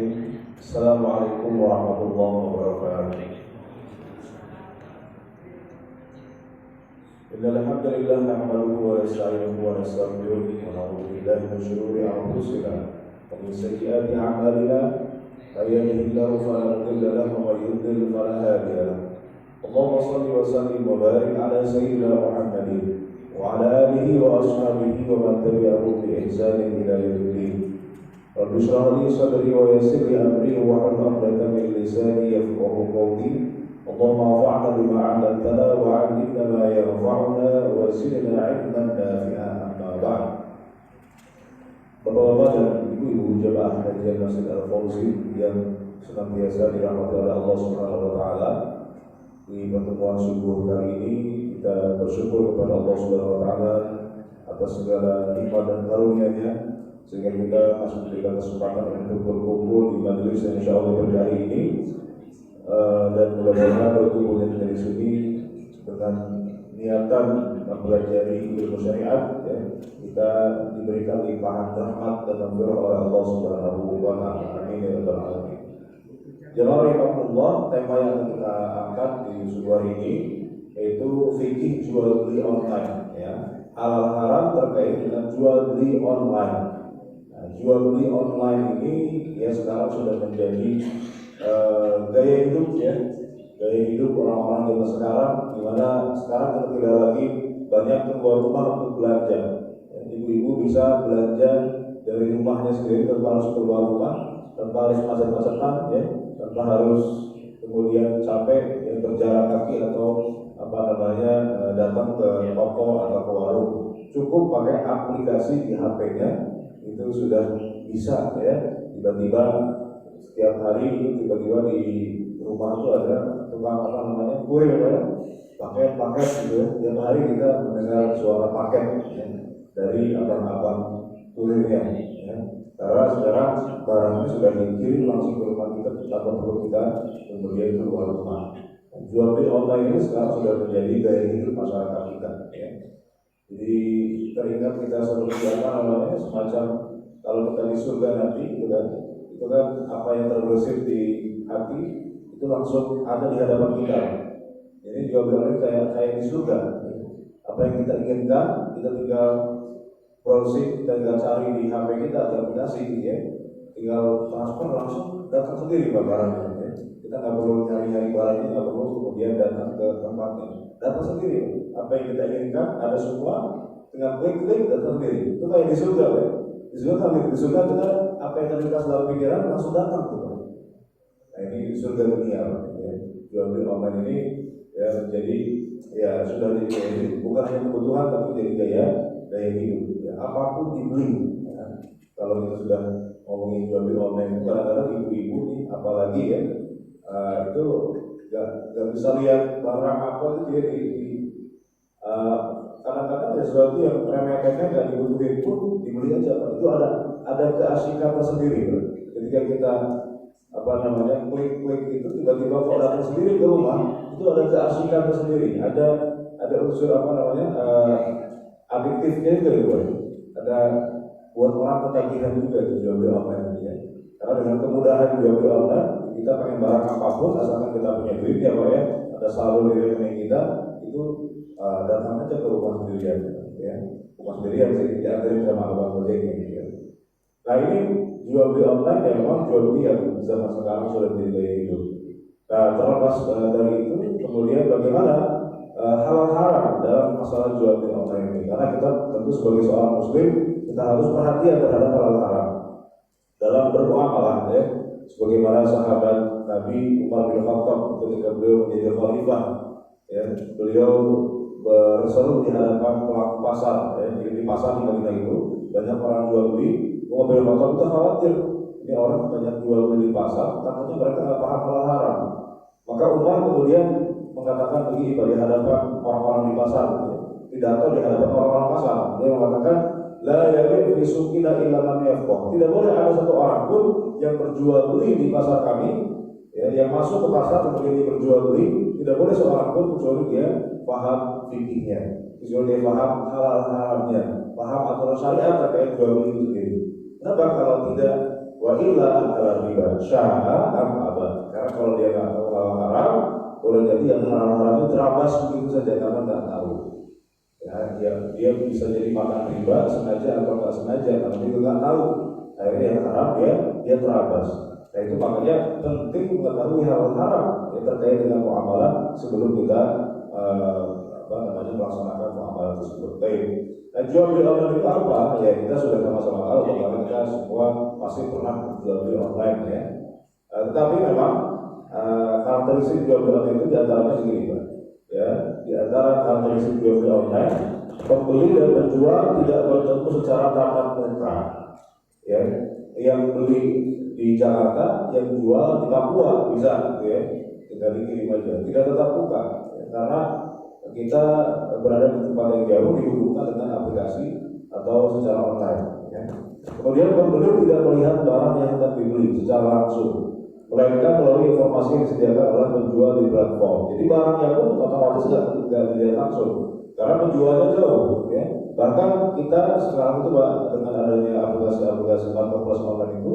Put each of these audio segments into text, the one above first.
Bismillahirrahmanirrahim. Assalamualaikum warahmatullahi wabarakatuh. Innal hamdalillah nahmaduhu wa nasta'inuhu wa nastaghfiruh wa na'udzu billahi min shururi anfusina wa min sayyiati a'malina. May yahdihillahu fala mudilla lahu wa may yudlil fala hadiya lahu. Allahumma shalli wa sallim wa barik ala sayyidina Muhammadin wa ala alihi wa ashabihi wa man tabi'ahum bi ihsanin ila yaumiddin. Rabbi shrah li sadri wa yassir li amri wa hlul 'uqdatam min lisani yafqahu qawli. Allahumma anfa'na bima 'allamtana wa 'allimna ma yanfa'una wa zidna 'ilman nafi'an. Amma ba'd. Bapak-bapak dan ibu-ibu jemaah kajian Masjid Al-Fawzi yang senantiasa dirahmati oleh Allah Subhanahu wa taala. Di pertemuan subuh kali ini kita bersyukur kepada Allah Subhanahu wa taala atas segala nikmat dan karunia-Nya sehingga kita masih diberikan kesempatan untuk berkumpul di majelis yang insyaallah berhari ini, dan mudah-mudahan berkumpulnya dari sini dengan niatan mempelajari ilmu syariat, ya, kita diberikan limpahan rahmat dan anugerah oleh Allah Subhanahu wa taala. Amin ya rabbal alamin. Jemaah rahimahullah, tema yang kita angkat di subuh ini yaitu fikih jual beli online, ya. Halal haram terkait dengan jual beli online. Jual beli online ini ya sekarang sudah menjadi gaya hidup, ya, gaya hidup orang-orang zaman sekarang, di mana sekarang tidak lagi banyak keluar rumah untuk belanja. Ibu-ibu bisa belanja dari rumahnya sendiri tanpa harus keluar rumah, tanpa harus macet-macetan, ya, tanpa harus kemudian capek, ya, berjalan kaki atau datang ke toko atau ke warung. Cukup pakai aplikasi di HP-nya itu sudah bisa, ya. Tiba-tiba setiap hari tiba-tiba di rumah itu ada tukang kurir, ya, paket gitu, ya. Tiap hari kita mendengar suara paket, ya, dari abang-abang kurirnya, ya. Karena sekarang barangnya sudah dikirim langsung ke rumah kita tanpa perlu kita kemudian keluar rumah. Jual beli online ini sekarang sudah menjadi gaya hidup masyarakat kita, ya. Jadi teringat kita seperti semacam kalau kita di surga nanti, itu kan apa yang terbersih di hati itu langsung ada di hadapan kita. Jadi jual beli online kayak di surga. Apa yang kita inginkan kita tinggal browsing, kita tinggal cari di HP kita atau aplikasi, ya. Tinggal transfer langsung datang sendiri barangnya, ya. Kita nggak perlu nyari-nyari barangnya, nggak perlu kemudian datang ke tempatnya, datang sendiri. Apa yang kita inginkan ada semua, tinggal klik datang sendiri. Itu kayak di surga, ya. Di surga kita apa yang terlintas dalam pikiran langsung datang tuh. Nah ini surga dunia, ya. Jual beli online ini ya menjadi ya sudah jadi bukan hanya kebutuhan tapi jadi gaya hidup, ya. Apapun dibeli, ya. Kalau kita sudah ngomongin jual beli online, kadang-kadang ibu-ibu nih apalagi, ya, itu gak bisa lihat barang apa itu dia kadang-kadang ada sesuatu yang remeh-temeh gak dibutuhin pun dibeli aja, Pak. Itu ada keasikan tersendiri, Pak. Ketika kita klik itu tiba-tiba kok datang sendiri ke rumah, itu ada keasikan tersendiri, ada unsur adiktifnya juga, Pak. Ada buat orang ketagihan juga di jual beli online, ya. Karena dengan kemudahan jual beli online, kita pengen barang apapun asalkan kita punya duit, ya Pak, ya. Ada saldo di rekening kita, itu datang aja ke rumah sendirian, ya. Rumah sendirian sih diantarin sama abang ojeknya, ya. Nah ini jual beli online, ya, memang jual beli yang zaman sekarang sudah menjadi gaya hidup. Nah terlepas dari itu, kemudian bagaimana halal haram dalam masalah jual beli online ini? Karena kita tentu sebagai seorang muslim kita harus perhatian terhadap halal haram dalam bermuamalah, ya. Sebagaimana sahabat Nabi Umar bin Khattab ketika beliau menjadi khalifah, ya, beliau berseru di hadapan pelaku pasar, ya. Di pasar di Madinah itu banyak orang jual beli. Umar bin Khattab itu khawatir ini orang banyak jual beli di pasar, takutnya mereka nggak paham halal haram. Maka Umar kemudian mengatakan begini di hadapan orang-orang di pasar, ya. Pidato di hadapan orang-orang pasar, dia mengatakan la yabi' fi suqina illa man yafqah. Tidak boleh ada satu orang pun yang berjual beli di pasar kami, ya, yang masuk ke pasar kemudian dia berjual beli, tidak boleh seorang pun kecuali dia paham fikihnya, kecuali dia paham halal haramnya, paham aturan syariat terkait jual beli itu sendiri. Kenapa? Kalau tidak Wa illa akala riba sya'a am abad. Karena kalau dia nggak tahu halal haram, boleh jadi yang haram-haram itu terabas begitu saja karena nggak tahu. Ya, dia bisa jadi makan riba sengaja atau nggak sengaja karena dia nggak tahu. Akhirnya yang haram dia terabas. Nah itu makanya penting mengetahui hal haram yang terkait dengan muamalah sebelum kita melaksanakan muamalah tersebut. Baik. Nah, jual beli online itu apa? Ya kita sudah sama-sama tahu bahwa kita semua pasti pernah jual beli online ya. Tetapi memang karakteristik jual beli online itu diantaranya begini Pak. Ya, di antara karakteristik jual beli online, pembeli dan penjual tidak bertemu secara tatap muka. Ya, yang beli di Jakarta, yang jual di Papua bisa, gitu ya. Tinggal dikirim aja, tidak tetap muka, ya, karena kita berada di tempat yang jauh dihubungkan dengan aplikasi atau secara online. Ya. Kemudian pembeli tidak melihat barang yang hendak dibeli secara langsung, melainkan melalui informasi yang disediakan oleh penjual di platform. Jadi barangnya pun otomatis tidak dilihat langsung, karena penjualnya jauh. Ya. Bahkan kita sekarang itu Pak, dengan adanya aplikasi marketplace online itu,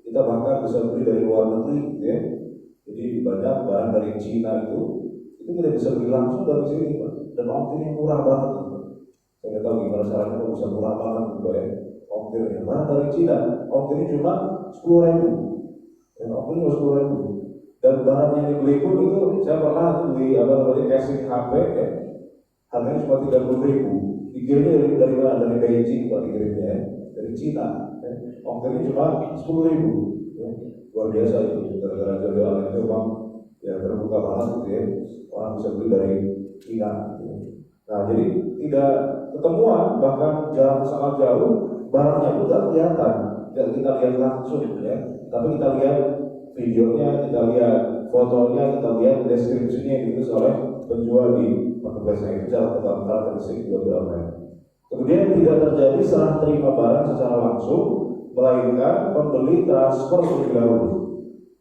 kita bahkan bisa beli dari luar negeri, ya. Jadi banyak barang dari Cina itu kita bisa beli langsung dari sini Pak, dan ongkirnya murah banget. Saya nggak tahu gimana caranya kok bisa murah banget Pak ya. Ongkirnya barang dari Cina, ongkirnya cuma 10.000, dan ongkirnya 10.000. Dan barang yang dibeli pun itu saya pernah beli casing HP ya, harganya cuma 30.000. Dikirimnya dari mana? Dari Beijing Pak dikirimnya ya, dari Cina. Ya. Ongkirnya cuma 10.000. Ya. Luar biasa itu, gara-gara jual itu memang ya terbuka banget gitu ya, orang bisa beli dari Cina. Nah jadi tidak ketemuan, bahkan jarak sangat jauh, barangnya pun tidak kelihatan, tidak kita lihat langsung ya, tapi kita lihat videonya, kita lihat fotonya, kita lihat deskripsinya yang ditulis oleh penjual di marketplace itu cara karakteristik jual beli online. Kemudian tidak terjadi serah terima barang secara langsung, melainkan pembeli transfer terlebih dahulu.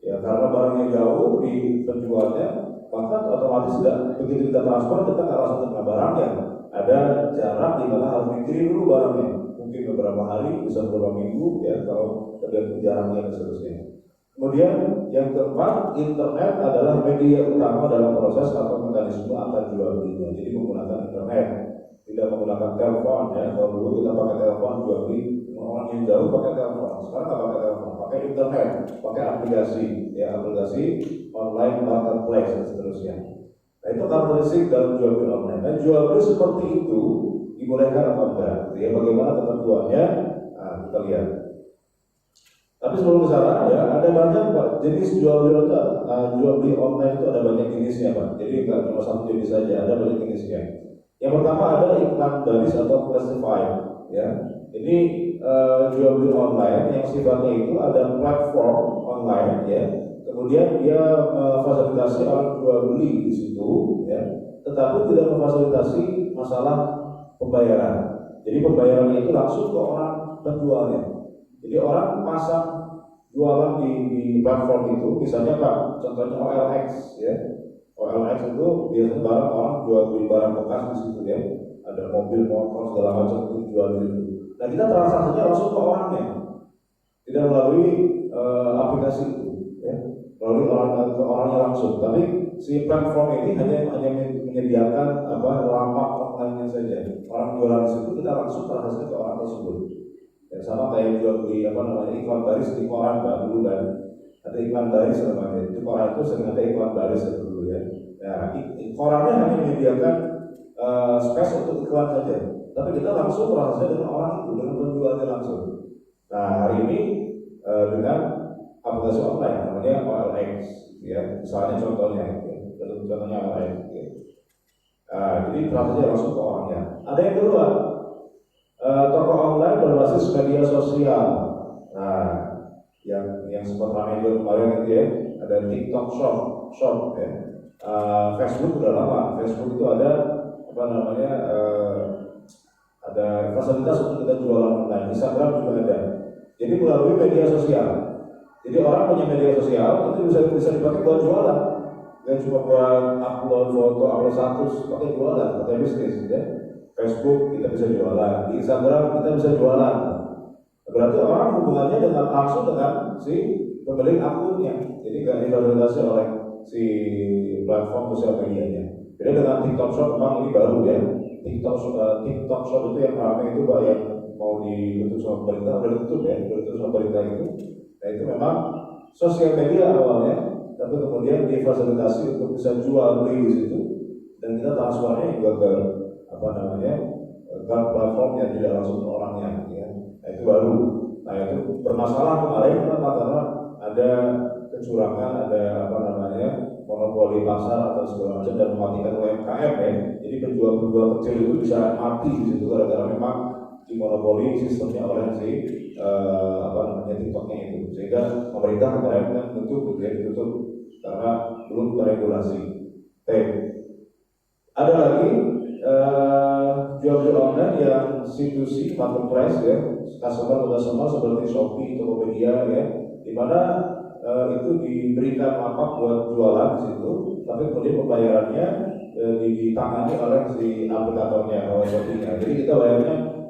Ya karena barangnya jauh di penjualnya, maka otomatis tidak begitu kita transfer kita nggak langsung terima barangnya. Ada jarak di mana harus dikirim dulu barangnya, mungkin beberapa hari, bisa beberapa minggu ya kalau tergantung jaraknya dan seterusnya. Kemudian yang keempat, internet adalah media utama dalam proses atau mekanisme akan jual belinya. Jadi menggunakan internet, tidak menggunakan telepon ya. Kalau dulu kita pakai telepon jual beli, orang yang jauh pakai telepon. Sekarang nggak pakai telepon, pakai internet, pakai aplikasi, ya aplikasi online marketplace dan seterusnya. Nah itu karakteristik dalam jual beli online. Nah jual beli seperti itu dibolehkan apa enggak? Ya bagaimana ketentuannya? Nah, kita lihat. Tapi sebelum ke sana ya ada banyak Pak jenis jual beli online itu ada banyak jenisnya Pak. Jadi nggak cuma satu jenis saja, ada banyak jenisnya. Yang pertama ada iklan baris atau classified ya. Ini jual beli online yang sifatnya itu ada platform online ya. Kemudian dia memfasilitasi orang jual beli di situ ya. Tetapi tidak memfasilitasi masalah pembayaran. Jadi pembayarannya itu langsung ke orang penjualnya. Jadi orang pasang jualan di platform itu, misalnya Pak, contohnya OLX ya. OLX itu biasanya barang orang jual beli barang bekas di situ ya. Ada mobil, motor, segala macam itu jual di situ. Nah kita transaksinya langsung ke orangnya, tidak melalui aplikasi itu, ya. Melalui ke orangnya langsung. Tapi si platform ini hanya menyediakan lapak online-nya saja. Orang jualan di situ kita langsung transaksi ke orang tersebut. Ya, sama kayak jual beli iklan baris di koran Pak dulu kan. Ada iklan baris namanya. Itu koran itu sering ada iklan baris dulu ya. Nah, korannya hanya menyediakan space untuk iklan saja. Tapi kita langsung transaksi dengan orang itu, dengan penjualnya langsung. Nah, hari ini dengan aplikasi online namanya OLX ya. Misalnya contohnya OLX ya. Jadi transaksi langsung ke orangnya. Ada yang kedua, toko online berbasis media sosial. Nah, yang sempat ramai juga kemarin itu ya, ada TikTok Shop ya. Facebook udah lama. Facebook itu ada ada fasilitas untuk kita jualan online. Instagram juga ada. Jadi melalui media sosial. Jadi orang punya media sosial itu bisa dipakai buat jualan. Gak cuma buat upload foto, upload status, pakai jualan, pakai bisnis ya. Facebook kita bisa jualan, di Instagram kita bisa jualan. Berarti orang hubungannya dengan langsung dengan si pemilik akunnya, jadi nggak difasilitasi oleh si platform sosial medianya. Beda dengan TikTok Shop, memang ini baru ya. TikTok Shop itu yang ramai itu Pak, yang mau ditutup sama pemerintah, udah ditutup ya, udah ditutup sama pemerintah itu. Nah itu memang sosial media awalnya, tapi kemudian difasilitasi untuk bisa jual beli di situ, dan kita transfernya juga ke apa namanya ke platformnya, tidak langsung ke orangnya. Ya. Nah itu baru. Nah itu bermasalah kemarin kenapa? Karena ada kecurangan, ada apa namanya monopoli pasar atau segala macam, dan mematikan UMKM ya. Jadi penjual-penjual kecil itu bisa mati di situ gara-gara memang dimonopoli sistemnya oleh si apa namanya TikToknya itu, sehingga pemerintah kemarin kan tutup, ditutup karena belum teregulasi. Ada lagi jual-jual online yang situsi marketplace ya, customer seperti Shopee, Tokopedia ya, di mana itu diberikan lapak buat jualan di situ, tapi kemudian pembayarannya ditangani oleh si aplikatornya, oleh Shopee-nya. Jadi kita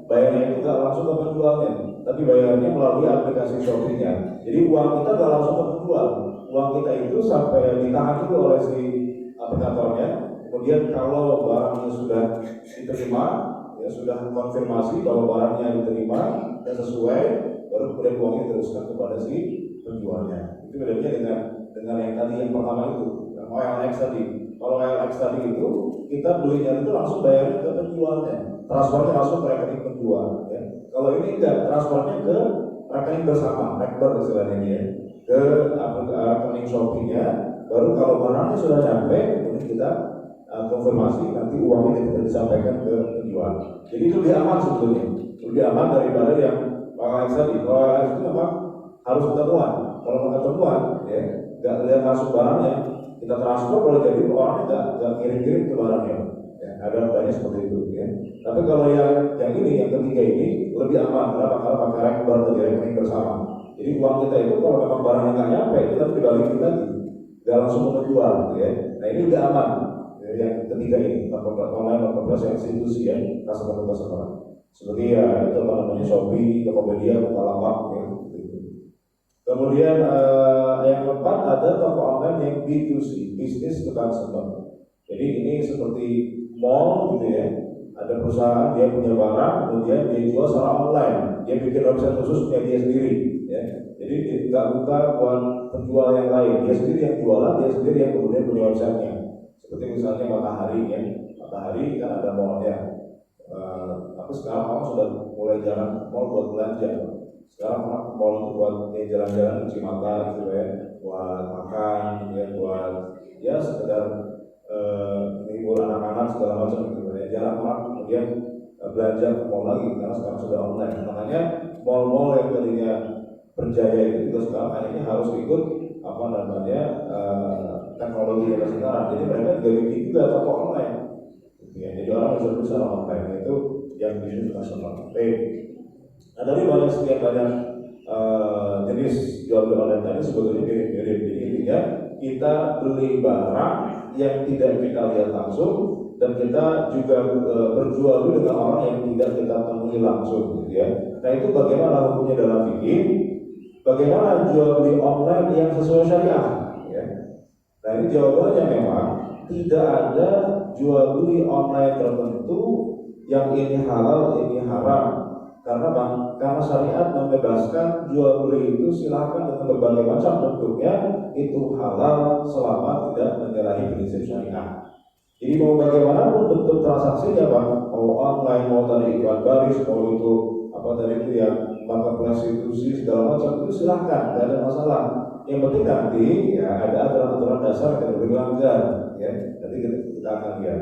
bayarnya juga langsung ke penjualnya, tapi bayarnya melalui aplikasi Shopee-nya. Jadi uang kita nggak langsung ke penjual, uang kita itu sampai ditahan dulu oleh si aplikatornya. Kemudian kalau barangnya sudah diterima, ya sudah konfirmasi bahwa barangnya diterima dan sesuai, baru kemudian uangnya diteruskan kepada si penjualnya. Itu bedanya dengan yang tadi yang pertama itu, yang OLX tadi. Kalau OLX tadi itu kita belinya itu langsung bayarnya ke penjualnya, transfernya langsung ke rekening penjual. Ya. Kalau ini enggak, transfernya ke rekening bersama, rekber istilahnya dia, ke rekening Shopee-nya. Baru kalau barangnya sudah sampai, kemudian kita konfirmasi, nanti uangnya tidak disampaikan ke penjual. Jadi itu lebih aman sebetulnya, lebih aman daripada yang OLX tadi. Kalau OLX itu memang harus ketemuan. Kalau nggak ketemuan, ya nggak lihat masuk barangnya, kita transfer, kalau jadi orangnya nggak kirim-kirim ke barangnya. Ya, ada banyak seperti itu. Ya. Tapi kalau yang ini, yang ketiga ini lebih aman. Kenapa? Karena pakai rekber atau rekening bersama. Jadi uang kita itu kalau memang barangnya nggak nyampe, itu nanti dibalikin lagi, nggak langsung menjual. Ya. Nah ini lebih aman. Yang ketiga ini, online marketplace yang institusi ya, customer. Seperti ya itu apa namanya Shopee, Tokopedia, Bukalapak ya. Kemudian yang keempat ada toko online yang B2C, business to consumer. Jadi ini seperti mall gitu ya. Ada perusahaan, dia punya barang, kemudian dia jual secara online. Dia bikin website khusus punya dia sendiri ya. Jadi nggak buka buat penjual yang lain. Dia sendiri yang jualan, dia sendiri yang kemudian punya websitenya. Seperti misalnya Matahari ya, Matahari kan ada mallnya. Tapi sekarang kamu sudah mulai jarang mall buat belanja. Sekarang mall itu buat jalan-jalan cuci mata gitu ya, buat makan, ya buat ya sekedar menghibur anak-anak segala macam gitu ya. Jarang orang kemudian belanja ke mall lagi karena sekarang sudah online. Makanya mall-mall yang tadinya berjaya itu juga sekarang akhirnya harus ikut apa namanya teknologi yang sekarang. Jadi mereka juga bikin juga toko online. Ya, jadi orang bisa beli secara online itu yang bisnis nasional. Nah dari banyak sekian banyak jenis jual beli online tadi sebetulnya mirip-mirip. Jadi intinya kita beli barang yang tidak kita lihat langsung, dan kita juga berjual beli dengan orang yang tidak kita temui langsung, gitu ya. Nah itu bagaimana hukumnya dalam fikih? Bagaimana jual beli online yang sesuai syariah? Ya. Nah ini jawabannya memang tidak ada jual beli online tertentu yang ini halal, ini haram. Karena syariat membebaskan jual beli itu silahkan dengan berbagai macam bentuknya, itu halal selama tidak menyalahi prinsip syariah. Jadi mau bagaimanapun bentuk transaksinya Pak, mau online, mau tadi iklan baris, mau itu apa tadi itu yang marketplace institusi segala macam, itu silahkan, tidak ada masalah. Yang penting nanti ya ada aturan-aturan dasar yang dilanggar, ya nanti kita akan lihat.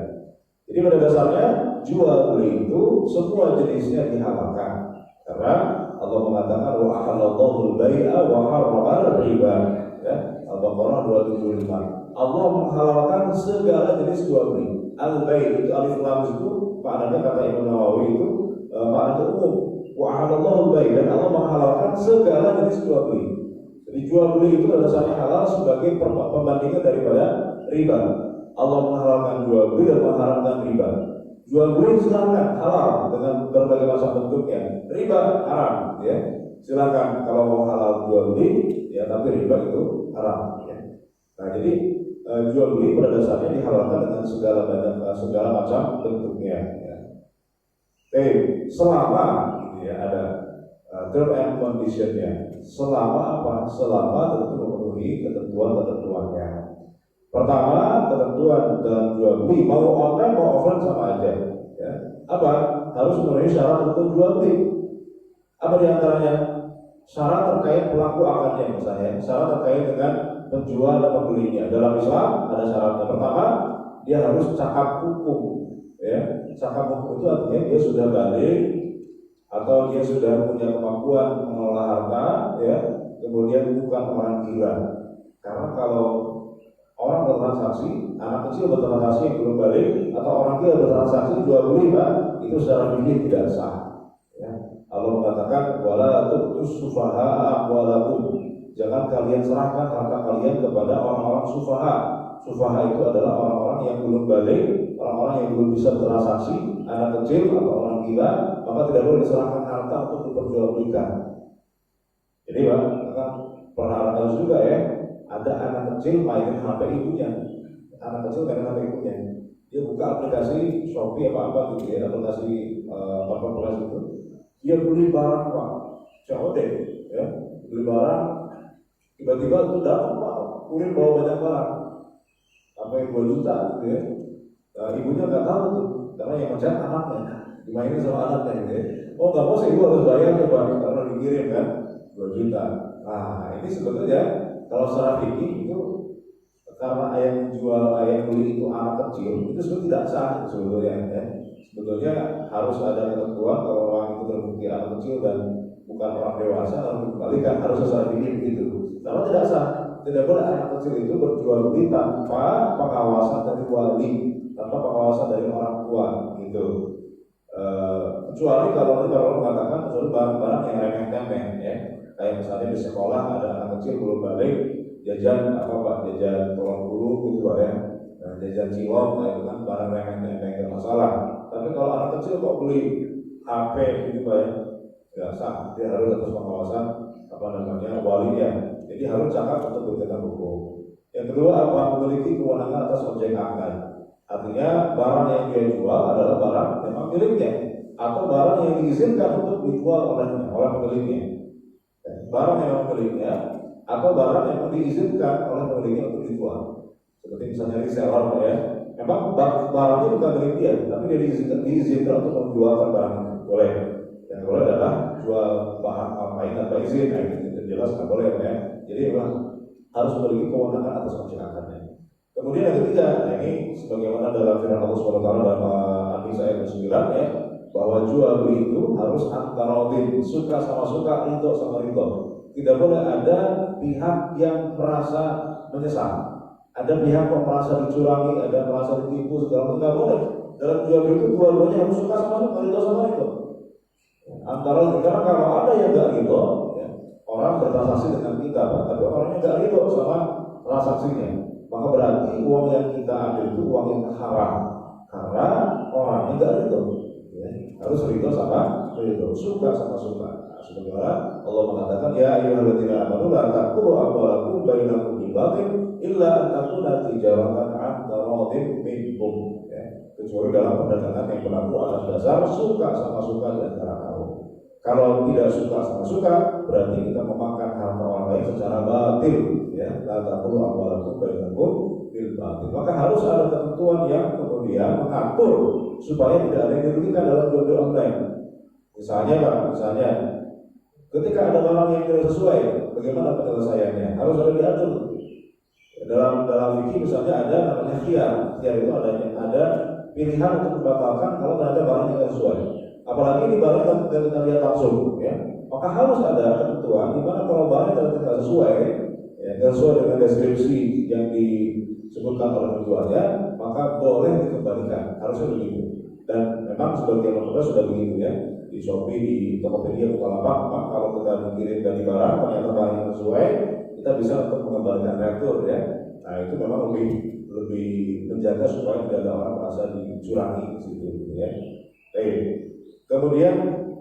Jadi pada dasarnya jual beli itu semua jenisnya dihalalkan, karena Allah mengatakan wa ahallallahu al-bai'a wa harrama riba, ya Al-Baqarah 275. Allah menghalalkan segala jenis jual beli. Al-bai' itu alif lam itu maknanya kata Imam Nawawi itu maknanya umum. Wa ahallallahu al-bai', dan Allah menghalalkan segala jenis jual beli. Jadi jual beli itu adalah dasarnya halal sebagai pembandingan daripada riba. Allah menghalalkan jual beli dan mengharamkan riba. Jual beli silakan halal dengan berbagai macam bentuknya. Riba haram, ya. silakan kalau mau halal jual beli, ya tapi riba itu haram. Ya. Nah jadi jual beli pada dasarnya dihalalkan dengan segala macam bentuknya. Ya. Selama gitu ya, ada term and conditionnya. Selama apa? Selama tentu memenuhi ketentuannya. Pertama, ketentuan dalam jual beli mau online mau offline sama aja. Ya. Apa? Harus memenuhi syarat untuk jual beli. Apa diantaranya? Syarat terkait pelaku akadnya misalnya, syarat terkait dengan penjual dan pembelinya. Dalam Islam ada syaratnya. Pertama, dia harus cakap hukum. Ya, cakap hukum itu artinya dia sudah balik atau dia sudah punya kemampuan mengelola harta, ya, kemudian bukan orang gila. Karena kalau orang bertransaksi, anak kecil bertransaksi yang belum balik, atau orang gila bertransaksi jual beli, Pak, itu secara fikih tidak sah. Ya. Allah mengatakan wala tu'tus sufaha amwalakum. Jangan kalian serahkan harta kalian kepada orang-orang sufaha. Sufaha itu adalah orang-orang yang belum balik, orang-orang yang belum bisa bertransaksi, anak kecil atau orang gila, maka tidak boleh diserahkan harta untuk diperjualbelikan. Jadi Pak, pernah tahu juga ya, ada anak kecil mainin HP ibunya. Anak kecil mainin HP ibunya. Dia buka aplikasi Shopee apa gitu ya, aplikasi apa itu. Dia beli barang Pak, COD ya, beli barang, tiba-tiba itu datang Pak, kurir bawa banyak barang, sampai 2 juta gitu ya. Nah, ibunya nggak tahu tuh, karena yang mencet anaknya, dimainin sama anaknya gitu ya. Oh nggak mau sih, ibu harus bayar tuh Pak, karena dikirim kan 2 juta. Nah ini sebetulnya kalau secara fikih itu karena yang jual, yang beli itu anak kecil, itu sebetulnya tidak sah sebetulnya. Ya. Sebetulnya harus ada ketentuan kalau orang itu terbukti anak kecil dan bukan orang dewasa, harus dikembalikan, harus secara fikih begitu. Kalau tidak sah, tidak boleh anak kecil itu berjual beli tanpa pengawasan dari wali, tanpa pengawasan dari orang tua, gitu. Kecuali kalau mengatakan kecuali barang-barang yang remeh-temeh, ya. Kayak misalnya di sekolah ada anak kecil belum balik, jajan apa Pak, jajan tolong dulu gitu Pak ya, nah, jajan cilok, nah, itu kan barang remeh-temeh nggak masalah. Tapi kalau anak kecil kok beli HP gitu Pak ya, nggak sah, dia harus atas pengawasan apa namanya walinya. Jadi harus cakap untuk bertindak hukum. Yang kedua apa? Memiliki kewenangan atas objek akad. Artinya barang yang dia jual adalah barang memang miliknya, atau barang yang diizinkan untuk dijual oleh pemiliknya. Barang yang miliknya atau barang yang diizinkan oleh pemiliknya untuk dijual. Seperti misalnya reseller ya, memang barangnya bukan milik dia, tapi dia diizinkan untuk menjualkan barang itu. Boleh. Yang boleh adalah jual bahan lain tanpa izin, nah itu jelas nggak boleh ya. Jadi memang harus memiliki kewenangan atas objek akadnya. Kemudian yang ketiga, nah ini sebagaimana dalam firman Allah SWT dalam An-Nisa ayat 9 ya, bahwa jual beli itu harus antarodin, suka sama suka, ridho sama ridho. Tidak boleh ada pihak yang merasa menyesal, ada pihak yang merasa dicurangi, ada yang merasa ditipu, segala macam. Tidak boleh. Dalam jual beli itu dua-duanya harus suka sama suka, ridho sama ridho. Antara karena kalau ada yang nggak ridho, ya, orang bertransaksi dengan kita, tapi orangnya nggak ridho sama transaksinya, maka berarti uang yang kita ambil itu uang yang haram, karena orangnya nggak ridho. Harus ridho sama ridho, suka sama suka. Nah, sebagaimana Allah mengatakan ya ayyuhalladzina amanu la taqulu amwalakum bainakum bil batil illa an takuna tijaratan an taradin minkum. Kecuali dalam perdagangan yang berlaku atas dasar suka sama suka di antara kamu. Kalau tidak suka sama suka, berarti kita memakan harta orang lain secara batil. Ya, la taqulu amwalakum bainakum bil batil. Maka harus ada ketentuan yang kemudian mengatur supaya tidak ada yang dirugikan dalam jual beli online. Misalnya Pak, ketika ada barang yang tidak sesuai, bagaimana penyelesaiannya? Harus ada diatur. Dalam fikih misalnya ada namanya khiyar. Khiyar itu ada pilihan untuk membatalkan kalau ternyata barang tidak sesuai. Apalagi ini barang yang kita lihat langsung, ya. Maka harus ada ketentuan di mana kalau barang tidak sesuai, ya, tidak sesuai dengan deskripsi yang disebutkan oleh penjualnya, maka boleh dikembalikan. Harusnya begitu. Dan memang sebagian lembaga sudah begitu ya. Di Shopee, di Tokopedia, Bukalapak, kalau kita mengirim dari barang ternyata barang yang sesuai, kita bisa untuk mengembalikan retur ya. Nah itu memang lebih menjaga supaya tidak ada orang merasa dicurangi di situ gitu ya. Baik. Kemudian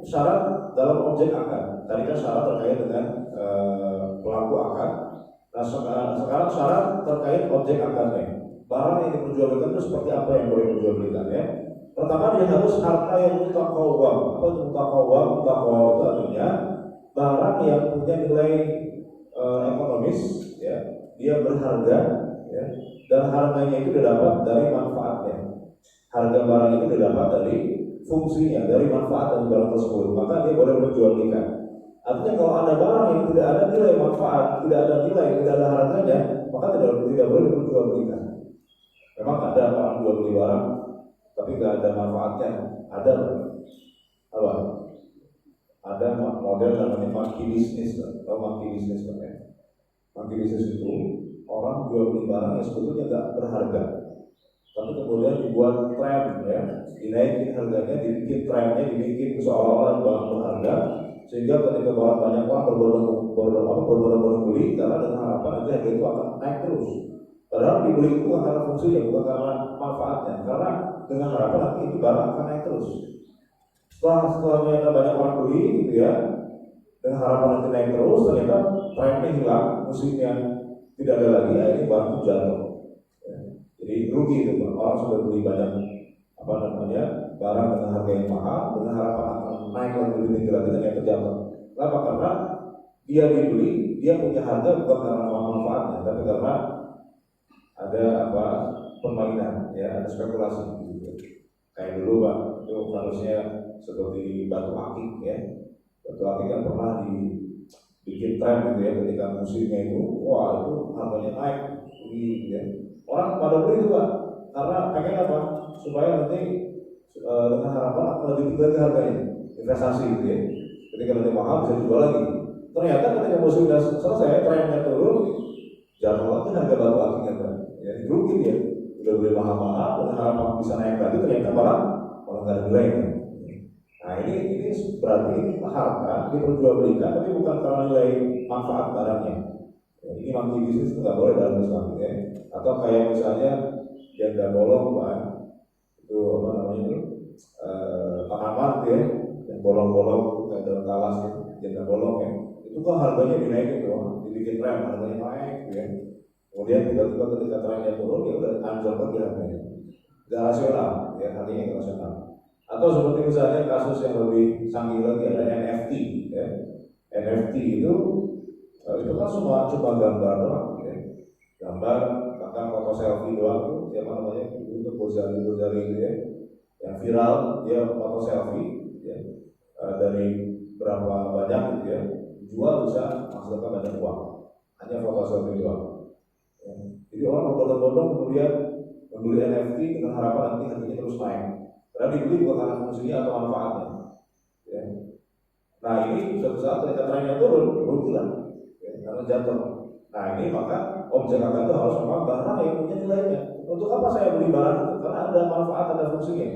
syarat dalam objek akad. tadi kan syarat terkait dengan pelaku akad. Nah sekarang syarat terkait objek akadnya. Barang yang diperjualbelikan itu seperti apa yang boleh diperjualbelikan ya? Pertama dia harus harta yang mutaqawwam. Apa itu mutaqawwam? Mutaqawwam itu artinya barang yang punya nilai ekonomis, ya, dia berharga, ya, dan harganya itu didapat dari manfaatnya. Harga barang itu didapat dari fungsinya, dari manfaat dari barang tersebut, maka dia boleh diperjualbelikan. Artinya kalau ada barang yang tidak ada nilai manfaat, tidak ada nilai, tidak ada harganya, maka tidak boleh diperjualbelikan. Memang ada orang jual beli barang, tapi tidak ada manfaatnya. Ada apa? Ada model namanya monkey business, atau monkey business namanya. Monkey business itu orang jual beli barang yang sebetulnya tidak berharga, tapi kemudian dibuat tren, ya, dinaikin harganya, dibikin trennya, dibikin seolah-olah barang berharga, sehingga ketika banyak orang berbondong-bondong beli, karena dengan harapan nanti harga itu akan naik terus. Padahal dibeli itu bukan karena fungsinya, bukan karena manfaatnya, karena dengan harapan nanti itu barang akan naik terus. Setelahnya banyak orang beli, gitu ya, dengan harapan nanti naik terus, ternyata trennya hilang, musimnya tidak ada lagi, akhirnya barang itu jatuh. Ya. Jadi rugi itu, orang sudah beli banyak barang dengan harga yang mahal, dengan harapan akan naik lagi lebih tinggi lagi, ternyata jatuh. Kenapa? Karena dia dibeli, dia punya harga bukan karena manfaatnya, tapi karena ada permainan, ya, ada spekulasi gitu. Kayak dulu Pak, itu harusnya seperti batu akik, ya. Batu akik kan pernah dibikin tren gitu ya, ketika musimnya itu, wah itu harganya naik gitu ya. Orang pada beli itu Pak, karena pengen apa? Supaya nanti dengan harapan akan lebih tinggi lagi harganya, investasi gitu ya. Ketika nanti mahal bisa dijual lagi. Ternyata ketika musim sudah selesai, trennya turun, jatuh lagi harga batu akiknya kan. Ya, rugi dia, udah beli mahal-mahal, dengan harapan bisa naik lagi, ternyata malah nggak ada nilai. Nah ini berarti harta diperjualbelikan, tapi bukan karena nilai manfaat barangnya. Ya, ini monkey business itu nggak boleh dalam Islam, ya. Atau kayak misalnya janda bolong, Pak, itu tanaman gitu ya, yang bolong-bolong kayak dalam talas gitu, janda bolong ya, itu kan harganya dinaikin tuh, dibikin tren, harganya naik, gitu ya. Kemudian tiba-tiba ketika trennya turun, ya udah anjlok lagi harganya. Gak rasional, ya, artinya gak rasional. Atau seperti misalnya kasus yang lebih canggih lagi ada NFT, ya. NFT itu kan cuma gambar doang, ya. Gambar, bahkan foto selfie doang tuh, siapa namanya itu Gozali itu ya, yang viral dia foto selfie, ya, dari berapa banyak gitu ya, jual bisa menghasilkan banyak uang, hanya foto selfie doang. Ya. Jadi orang berbondong-bondong kemudian membeli NFT dengan harapan nanti harganya terus naik. Karena dibeli bukan karena fungsinya atau manfaatnya. Ya. Nah ini suatu saat ketika trennya turun, rugilah, ya, karena jatuh. Nah ini maka objek akad itu harus memang barang yang punya nilainya. Untuk apa saya beli barang itu? Karena ada manfaat, ada fungsinya.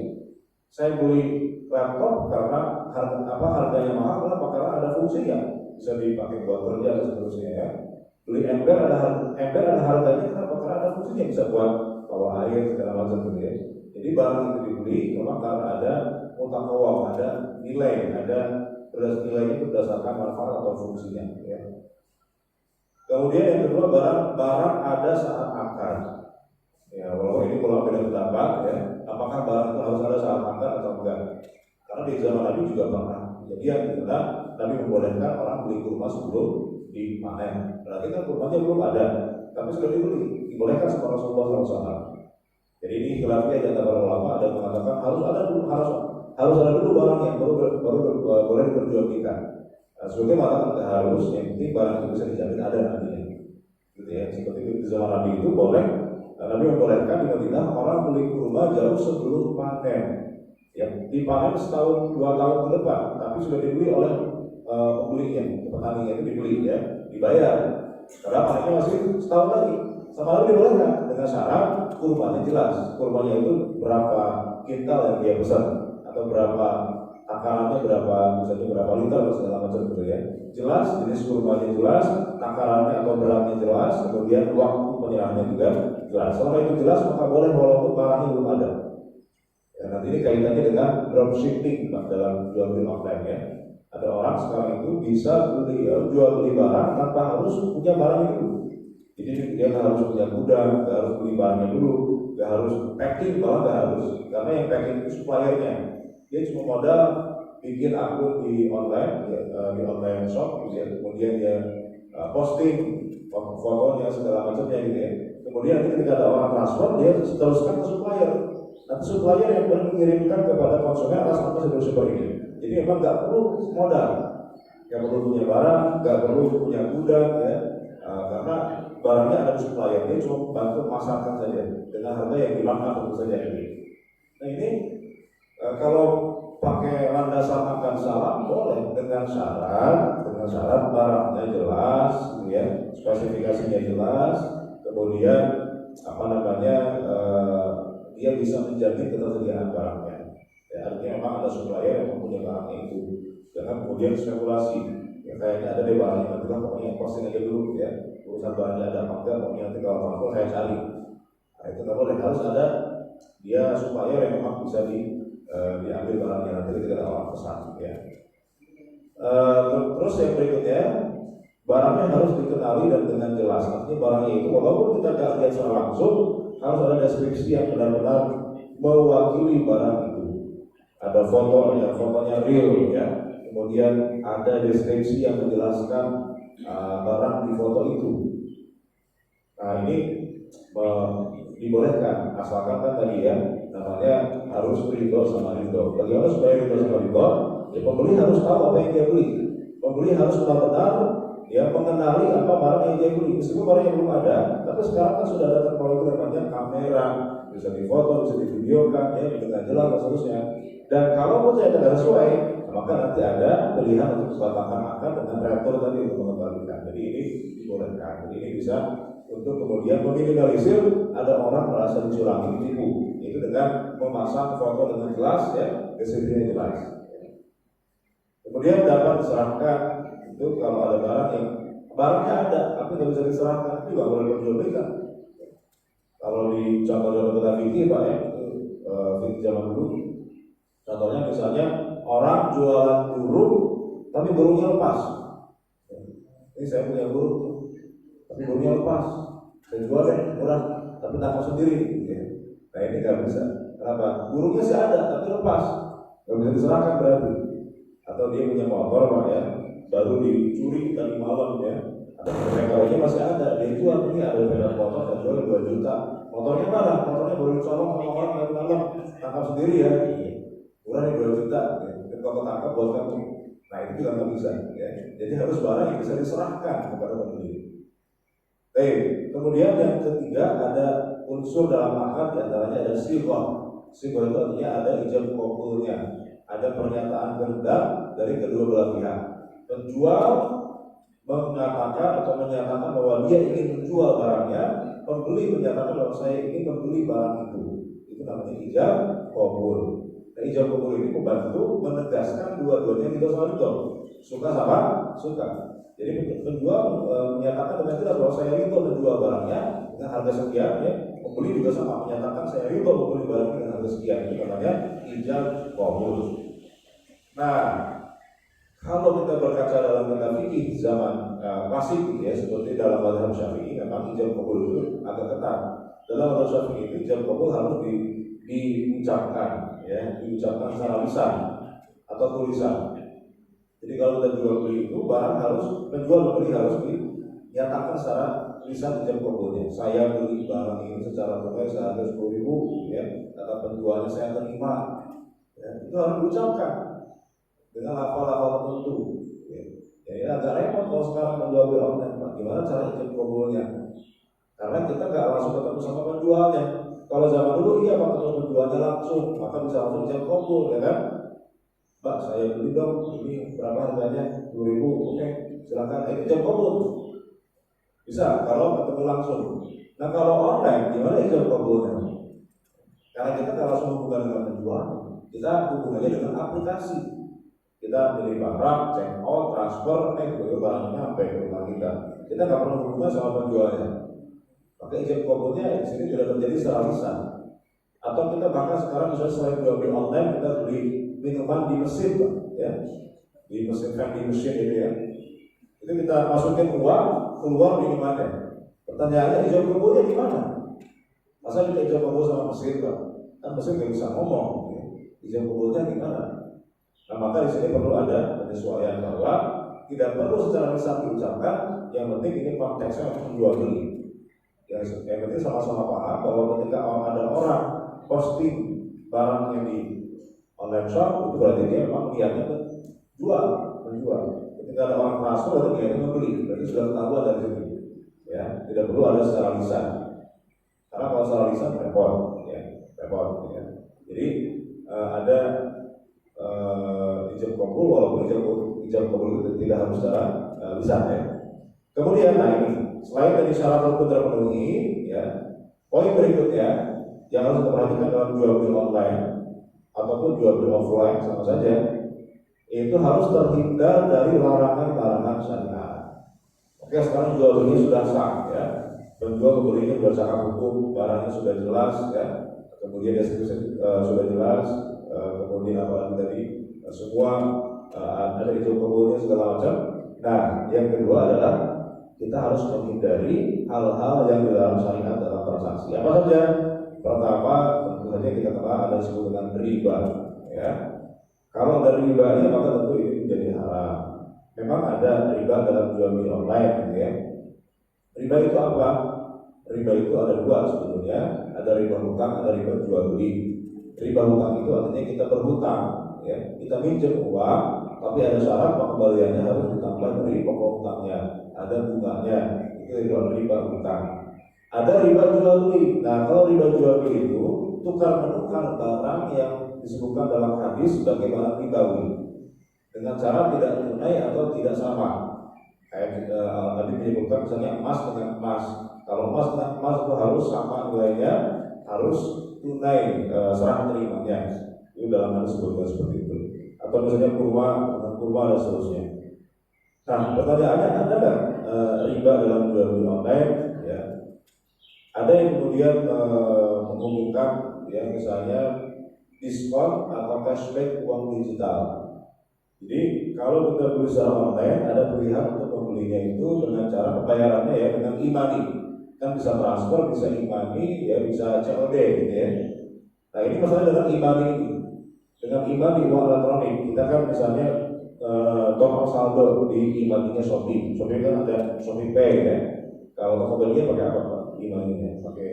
Saya beli laptop karena harganya mahal, kenapa? Karena ada fungsinya, bisa dipakai buat kerja dan seterusnya, ya. Beli ember ada harganya, kenapa? Karena ada fungsinya, bisa buat bawa air segala macam gitu ya. Jadi barang itu dibeli memang karena ada mutaqawwam, ada nilai, ada nilainya berdasarkan manfaat atau fungsinya, ya. Kemudian yang kedua, barang ada saat akad. Ya, walaupun ini kalau beda pendapat, ya, apakah barang itu harus ada saat akad atau enggak? Karena di zaman Nabi juga pernah kejadian, karena Nabi membolehkan orang beli kurma sebelum dipanen. Berarti kan kurmanya belum ada, tapi sudah dibeli, dibolehkan sama Rasulullah SAW. Jadi ini khilafiyah di antara ulama, ada mengatakan harus ada dulu barangnya baru boleh diperjualbelikan. Nah, sebagai mengatakan tidak harus, yang penting barang itu bisa dijamin ada nantinya. Gitu ya, seperti itu di zaman Nabi itu boleh. Nabi membolehkan di Madinah orang beli kurma jauh sebelum panen. Ya, dipanen setahun 2 tahun ke depan, tapi sudah dibeli oleh pembelinya, petaninya itu dibeli, ya, dibayar. Karena panennya masih setahun lagi. Sama lalu dibolehkan dengan syarat kurmanya jelas. Kurmanya itu berapa kintal yang dia pesan, atau berapa takarannya, misalnya berapa liter atau segala macam gitu ya. Jelas, jenis kurmanya jelas, takarannya atau beratnya jelas, kemudian waktu penyerahannya juga jelas. Selama itu jelas maka boleh walaupun barangnya belum ada. Ya, nanti ini kaitannya dengan dropshipping dalam jual beli online, ya. Ada orang sekarang itu bisa jual beli barang tanpa harus punya barangnya dulu. Jadi dia nggak harus punya gudang, nggak harus beli barangnya dulu, nggak harus packing, malah nggak harus. Karena yang packing itu suppliernya. Dia cuma modal bikin akun di online, di online shop, gitu ya. Kemudian dia posting fotonya segala macamnya gitu ya. Kemudian ketika ada orang transfer, dia teruskan ke supplier. Nanti supplier yang mengirimkan kepada konsumen atas nama super ini. Jadi memang nggak perlu modal, nggak perlu punya barang, nggak perlu punya gudang ya, karena barangnya ada di supplier. Dia cuma bantu masarkan saja dengan harga yang dimakan tentu saja ini. Nah ini kalau pakai landasan makan salam boleh dengan syarat barangnya jelas, ya, spesifikasinya jelas, kemudian dia bisa menjamin ketersediaan barangnya. Ya, artinya memang ada supplier yang mempunyai barangnya itu, jangan kemudian spekulasi. Ya, kayaknya ada deh barangnya, nanti lah pokoknya posting aja dulu ya. Urusan barangnya ada apa enggak, pokoknya nanti kalau apa saya cari. Nah, itu nggak boleh, harus ada dia supplier yang memang bisa diambil barangnya nanti ketika ada orang pesan ya. Terus yang berikutnya, barangnya harus dikenali dan dengan jelas. Artinya barangnya itu walaupun kita tidak lihat secara langsung, harus ada deskripsi yang benar-benar mewakili barang itu. Ada fotonya real ya. Kemudian ada deskripsi yang menjelaskan barang di foto itu. Nah ini dibolehkan, asalkan kan tadi ya, namanya harus ridho sama ridho. Bagaimana supaya ridho sama ridho? Ya, pembeli harus tahu apa yang dia beli. Pembeli harus benar-benar ya mengenali apa barang yang dia beli. Meskipun barang yang belum ada, tapi sekarang kan sudah ada teknologi namanya kamera, bisa difoto, bisa divideokan ya dengan jelas dan seterusnya. Dan kalau pun saya tidak sesuai, maka nanti ada pilihan untuk membatalkan akad dengan retur tadi untuk mengembalikan. Jadi ini dibolehkan. Jadi ini bisa untuk kemudian meminimalisir ada orang merasa dicurangi, ditipu. Itu dengan memasang foto dengan jelas ya, deskripsinya jelas. Kemudian dapat diserahkan itu kalau ada barang yang barangnya ada tapi nggak bisa diserahkan, itu juga boleh diperjualbelikan. Kalau di contoh-contoh kita fikih Pak ya, fikih zaman dulu, contohnya misalnya orang jualan burung tapi burungnya lepas. Ini saya punya burung tapi burungnya lepas, saya jual murah tapi tangkap sendiri. Nah ini nggak bisa. Kenapa? Burungnya sih ada tapi lepas, nggak bisa diserahkan berarti. Atau dia punya motor Pak ya, baru dicuri tadi malam ya, atau bengkelnya masih ada, dia jual, ini ada sepeda motor saya jual 2 juta. Motornya mana? Motornya baru dicolong sama orang tadi malam, tangkap sendiri ya, murah nih 2 juta. Dan kalau tangkap buat kamu. Nah itu juga nggak bisa ya. Jadi harus barang yang bisa diserahkan kepada pembeli. Kemudian yang ketiga ada unsur dalam akad, diantaranya ada sighah. Sighah itu artinya ada ijab qabulnya. Ada pernyataan kehendak dari kedua belah pihak. Penjual mengatakan atau menyatakan bahwa dia ingin menjual barangnya, pembeli menyatakan bahwa saya ingin membeli barang itu. Itu namanya ijab qabul. Nah, ijab qabul ini membantu menegaskan dua-duanya ridho sama ridho, suka sama suka. Jadi penjual menyatakan dengan jelas bahwa saya ridho menjual barangnya dengan harga sekian ya. Pembeli juga sama menyatakan saya ridho membeli barangnya dengan harga sekian. Itu namanya ijab qabul. Nah, kalau kita berkaca dalam kitab fikih zaman klasik ya, seperti dalam mazhab Syafi'i, memang ijab qabul itu agak ketat. Dalam mazhab Syafi'i itu ijab qabul harus diucapkan ya, diucapkan secara lisan atau tulisan. Jadi kalau kita jual beli itu barang harus penjual beli harus dinyatakan secara lisan ijab qabulnya. Saya beli barang ini secara tunai seharga 10.000 ya, kata penjualnya saya terima. Ya, itu harus diucapkan dengan lafal-lafal tertentu. Ya, ini agak repot kalau sekarang menjual beli online. Gimana cara ijab qabulnya? Karena kita nggak langsung ketemu sama penjualnya. Kalau zaman dulu iya Pak, ketemu penjualnya langsung, maka bisa langsung ijab qabul, ya kan? Pak, saya beli dong, ini berapa harganya? 10.000, oke, silakan. Ini ijab qabul. Bisa kalau ketemu langsung. Nah kalau online, gimana ijab qabulnya? Karena kita nggak langsung hubungan dengan penjual, kita hubungannya dengan aplikasi. Kita beli barang, check out, transfer, barangnya sampai ke rumah kita. Kita nggak perlu hubungan sama penjualnya. Maka ijab qabulnya di sini tidak terjadi secara lisan. Atau kita bahkan sekarang misalnya selain jual beli online, kita beli minuman di mesin, Pak, ya. di mesin vending mesin itu ya. Itu kita masukin uang, keluar di mana? Pertanyaannya ijab kabulnya di mana? Masa kita ijab kabul sama mesin Pak? Kan mesin nggak bisa ngomong. Ya. Ijab kabulnya gimana? Nah maka di sini perlu ada penyesuaian bahwa tidak perlu secara lisan diucapkan. Yang penting ini konteksnya menjual beli. Yang penting sama-sama paham bahwa ketika ada orang posting barang yang di online shop itu berarti dia memang niatnya menjual. Ketika ada orang transfer berarti niatnya membeli. Berarti sudah ketahuan dari situ. Ya, tidak perlu ada secara lisan. Karena kalau secara lisan repot. Ya. Jadi ada ijab kabul walaupun ijab kabul itu tidak harus secara lisan ya. Kemudian ini selain tadi syarat tersebut terpenuhi, ya, poin berikutnya yang harus diperhatikan dalam jual beli online ataupun jual beli offline sama saja, itu harus terhindar dari larangan-larangan syariat. Oke, sekarang jual beli sudah sah, ya, penjual pembelinya berdasarkan hukum, barangnya sudah jelas, ya, kemudian sudah jelas, kemudian apalagi tadi semua ada ijab kabulnya segala macam. Nah, yang kedua adalah kita harus menghindari hal-hal yang dilarang syariat dalam transaksi. Apa saja? Pertama, tentu saja kita kenal ada disebut dengan riba. Ya, kalau dari riba ini maka tentu ini menjadi haram. Memang ada riba dalam jual beli online, gitu ya. Riba itu apa? Riba itu ada dua sebetulnya. Ada riba hutang, ada riba jual beli. Riba hutang itu artinya kita berhutang, ya. Kita minjem uang, tapi ada syarat pengembaliannya harus ditambah dari pokok hutangnya. Ada bunganya, itu riba hutang. Ada riba jual beli. Nah, kalau riba jual beli itu tukar menukar barang yang disebutkan dalam hadis sebagai barang ribawi dengan cara tidak tunai atau tidak sama. Kayak tadi menyebutkan misalnya emas dengan emas. Kalau emas dengan emas itu harus sama nilainya, harus tunai serah terimanya. Itu dalam hadis disebutkan seperti itu. Atau misalnya kurma dengan kurma dan seterusnya. Nah, pertanyaannya ada nggak riba dalam jual beli online? Ya, ada yang kemudian mengumumkan, ya, misalnya diskon atau cashback uang digital. Jadi kalau kita beli secara online, ada pilihan untuk membelinya itu dengan cara pembayarannya ya dengan e-money. Kan bisa transfer, bisa e-money, ya bisa COD gitu ya. Nah ini masalah dengan e-money ini. Dengan e-money uang elektronik, kita kan misalnya top saldo di e-money-nya Shopee. Shopee kan ada Shopee Pay ya. Kalau Tokopedia pakai apa Pak? E-money-nya pakai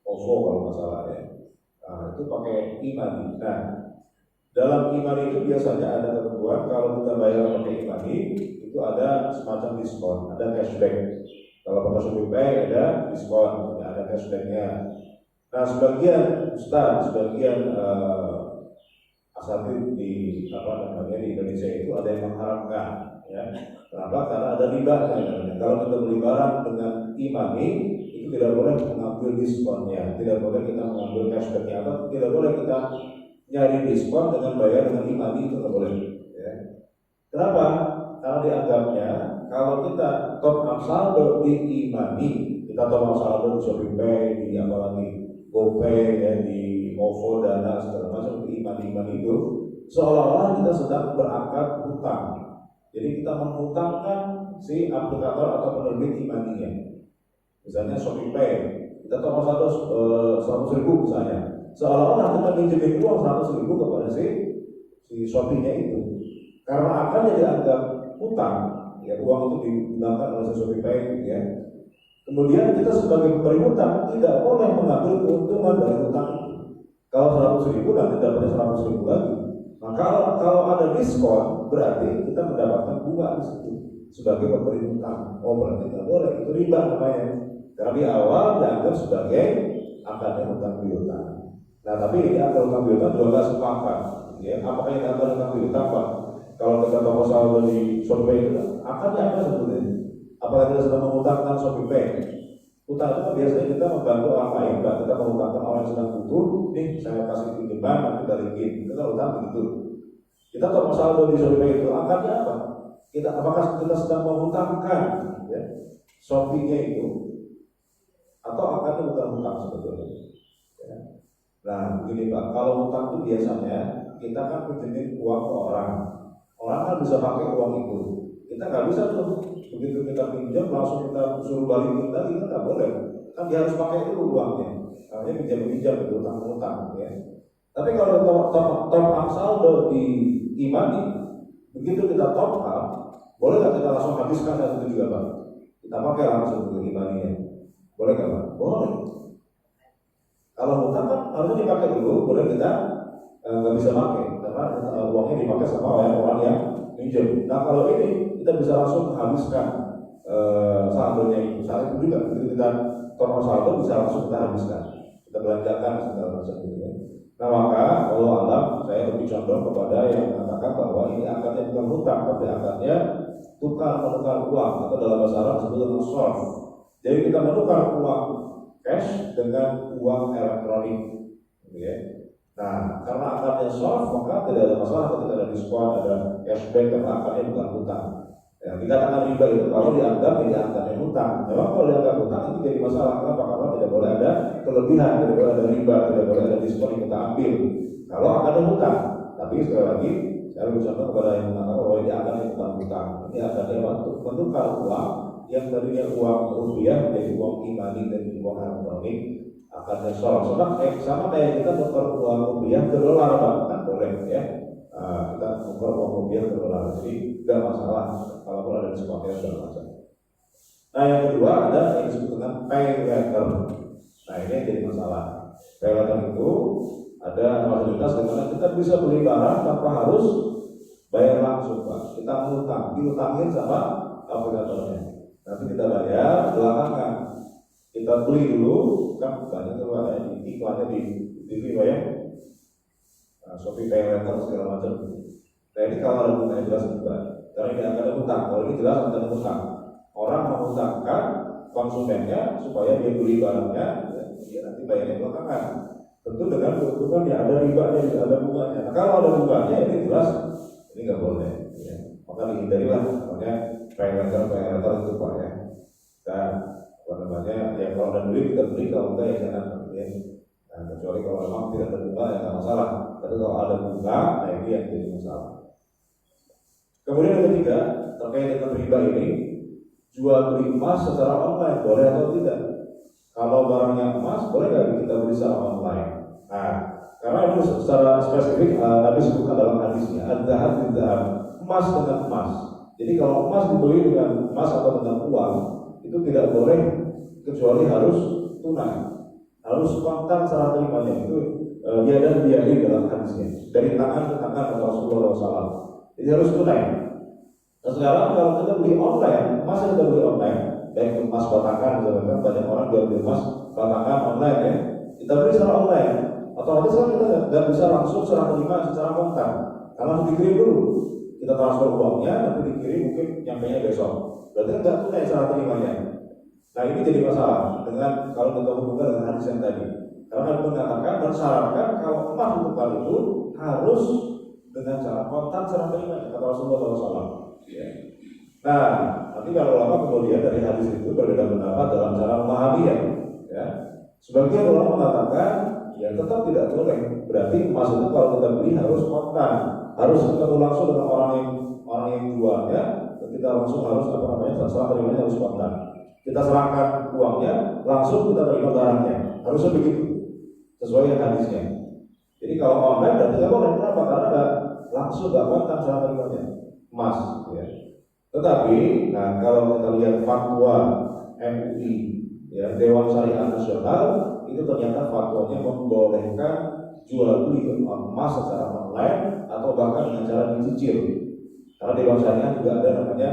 OVO kalau nggak salah ya. Nah, itu pakai e-money. Nah, dalam e-money itu biasanya ada ketentuan kalau kita bayar pakai e-money itu ada semacam diskon, ada cashback. Kalau pakai Shopee Pay ada diskon, ada cashbacknya. Nah, sebagian asatid di di Indonesia itu ada yang mengharapkan, ya. Kenapa? Karena ada riba. Kalau kita beli barang dengan e-money itu tidak boleh mengambil diskonnya, tidak boleh kita mengambil cashbacknya, atau tidak boleh kita nyari diskon dengan bayar dengan e-money, itu tidak boleh. Ya. Kenapa? Karena dianggapnya kalau kita top up saldo di e-money, kita top up saldo di Shopee Pay, di apalagi GoPay, ya, di OVO, Dana, segala macam di e-money itu, seolah-olah kita sedang berangkat hutang. Jadi kita menghutangkan si aplikator atau penerbit e-money-nya. Misalnya Shopee Pay, kita top up 100.000 misalnya, seolah-olah kita minjemin uang 100.000 kepada si Shopee-nya itu, karena akan dianggap hutang, ya, uang itu digunakan oleh Shopee Pay, ya. Kemudian kita sebagai pemberi hutang tidak boleh mengambil keuntungan dari hutang itu. Kalau 100.000 nanti dapatnya 100.000 lagi. Maka kalau ada diskon berarti kita mendapatkan bunga di situ sebagai pemberi hutang. Oh, berarti tidak boleh, itu riba namanya. Karena di awal dianggap sebagai akadnya hutang piutang. Nah, tapi ini akad hutang piutang juga nggak sepakat. Ya, apakah ini akad hutang piutang Pak? Kalau kita tahu saldo di Shopee itu, akadnya apa sebetulnya? Apalagi kita sedang mengutangkan Shopee Pay. Utang itu biasanya kita membantu orang lain, Pak. Kita mengutangkan orang yang sedang butuh, nih saya kasih pinjaman, nanti balikin. Kita utang begitu. Kita tahu saldo di Shopee Pay itu, akadnya apa? Apakah kita sedang mengutangkan, ya, Shopee-nya itu, atau akadnya bukan hutang sebetulnya? Ya. Nah, begini Pak, kalau hutang itu biasanya kita kan pinjemin uang ke orang Orang kan bisa pakai uang itu. Kita nggak bisa tuh begitu kita pinjam langsung kita suruh balikin lagi, kita nggak boleh. Kan dia harus pakai dulu uangnya. Namanya pinjam itu utang-utang ya. Tapi kalau top up saldo di imani, begitu kita top up, boleh nggak kita langsung habiskan dan itu juga Pak? Kita pakai langsung ke imaninya. Boleh nggak Pak? Boleh. Kalau hutang kan harusnya dipakai dulu, boleh kita nggak bisa pakai karena uangnya dipakai sama orang yang pinjam. Nah kalau ini kita bisa langsung habiskan saldonya itu. Saat itu juga kita top saldo bisa langsung kita habiskan, kita belanjakan segala macam itu. Nah maka Allah alam saya lebih condong kepada yang mengatakan bahwa ini akadnya bukan hutang, tapi akadnya tukar menukar uang atau dalam bahasa Arab disebut dengan shorf. Jadi kita menukar uang cash dengan uang elektronik, ya. Nah, karena akadnya shorf maka tidak ada masalah ketika ada diskon, ada cashback karena akadnya bukan hutang. Ya, dikatakan riba itu kalau dianggap ini akadnya hutang. Memang kalau dianggap hutang itu jadi masalah. Kenapa? Karena tidak boleh ada kelebihan, tidak boleh ada riba, tidak boleh ada diskon yang kita ambil. Kalau akadnya hutang, tapi sekali lagi saya bercontoh kepada yang mengatakan bahwa ini akadnya bukan hutang. Ini akadnya untuk menukar uang yang tadinya uang rupiah menjadi uang imani dan uang elektronik. Akadnya shorf. Sama kayak kita tukar uang rupiah ke dolar, kan boleh ya. Kita tukar uang rupiah ke dolar, jadi tidak masalah kalau ada diskonnya segala macam. Nah yang kedua ada yang disebut dengan pay letter. Nah ini yang jadi masalah. Pay letter itu ada fasilitas di mana kita bisa beli barang tanpa harus bayar langsung Pak. Kita diutangin sama aplikatornya. Nanti kita bayar belakangan. Kita beli dulu, kan banyak tuh ada iklannya di TV ya. Nah, Shopee Pay Letter segala macam. Nah ini kalau ada bunganya jelas juga. Karena ini akan ada hutang. Kalau ini jelas akan ada hutang. Orang menghutangkan konsumennya supaya dia beli barangnya, dia nanti bayarnya belakangan. Tentu dengan keuntungan ya ada ribanya, ada bunganya. Nah kalau ada bunganya ini jelas ini nggak boleh. Ya. Maka dihindarilah namanya Pay Letter itu Pak ya. Dan namanya ya kalau ada duit kita beli, kalau enggak ya jangan ya. Nah, kecuali kalau memang tidak ada bunga ya nggak masalah. Tapi kalau ada bunga, nah ini yang jadi masalah. Kemudian yang ketiga terkait dengan riba ini, jual beli emas secara online boleh atau tidak? Kalau barangnya emas boleh nggak kita beli secara online? Nah, karena itu secara spesifik Nabi sebutkan dalam hadisnya, ad-dzahab bil-dzahab, emas dengan emas. Jadi kalau emas dibeli dengan emas atau dengan uang itu tidak boleh kecuali harus tunai, harus kontan secara terimanya. Itu dia dan dia ini dalam hadisnya dari tangan ke tangan Rasulullah SAW. Jadi harus tunai. Nah sekarang kalau kita beli online, emas yang kita beli online, baik emas batangan, misalkan banyak orang jual beli emas batangan online ya, kita beli secara online. Otomatis kan kita nggak bisa langsung serah terima secara kontan, karena harus dikirim dulu. Kita transfer uangnya, nanti dikirim mungkin nyampainya besok. Berarti nggak tunai secara terimanya. Nah ini jadi masalah dengan kalau kita hubungkan dengan hadis yang tadi. Karena Nabi mengatakan mensyaratkan kalau emas tukar itu harus dengan cara kontan secara terimanya, kata Rasulullah SAW. Ya. Nah, nanti kalau lama kemudian dari hadis itu berbeda pendapat dalam cara memahaminya. Ya. Sebagian ulama mengatakan ya tetap tidak boleh. Berarti emas itu kalau kita beli harus kontan, harus ketemu langsung dengan orang yang jualnya, dan kita langsung harus setelah terimanya harus kontan. Kita serahkan uangnya, langsung kita terima barangnya. Harusnya begitu, sesuai yang hadisnya. Jadi kalau online berarti nggak boleh. Kenapa? Karena langsung nggak kontan secara terimanya emas. Ya. Tetapi, nah kalau kita lihat fatwa MUI, ya Dewan Syariah Nasional, itu ternyata fatwanya membolehkan jual beli emas secara online atau bahkan dengan cara dicicil. Karena Dewan Syariah juga ada namanya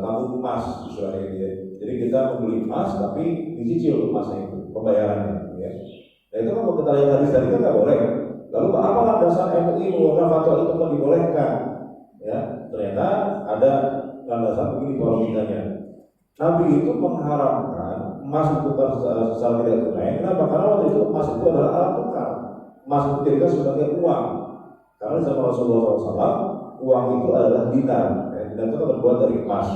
tabung emas istilahnya gitu ya. Jadi kita membeli emas tapi dicicil emasnya itu pembayarannya. Ya. Nah itu kalau kita lihat hadis tadi kan nggak boleh. Lalu apa landasan MUI mengeluarkan fatwa itu kok dibolehkan? Ya, ternyata ada landasan begini polemikanya. Nabi itu mengharamkan emas ditukar secara tidak tunai. Kenapa? Karena waktu itu emas itu adalah alat tukar. Emas itu tidak sebagai uang. Karena sama Rasulullah SAW, uang itu adalah dinar. Dinar itu terbuat dari emas.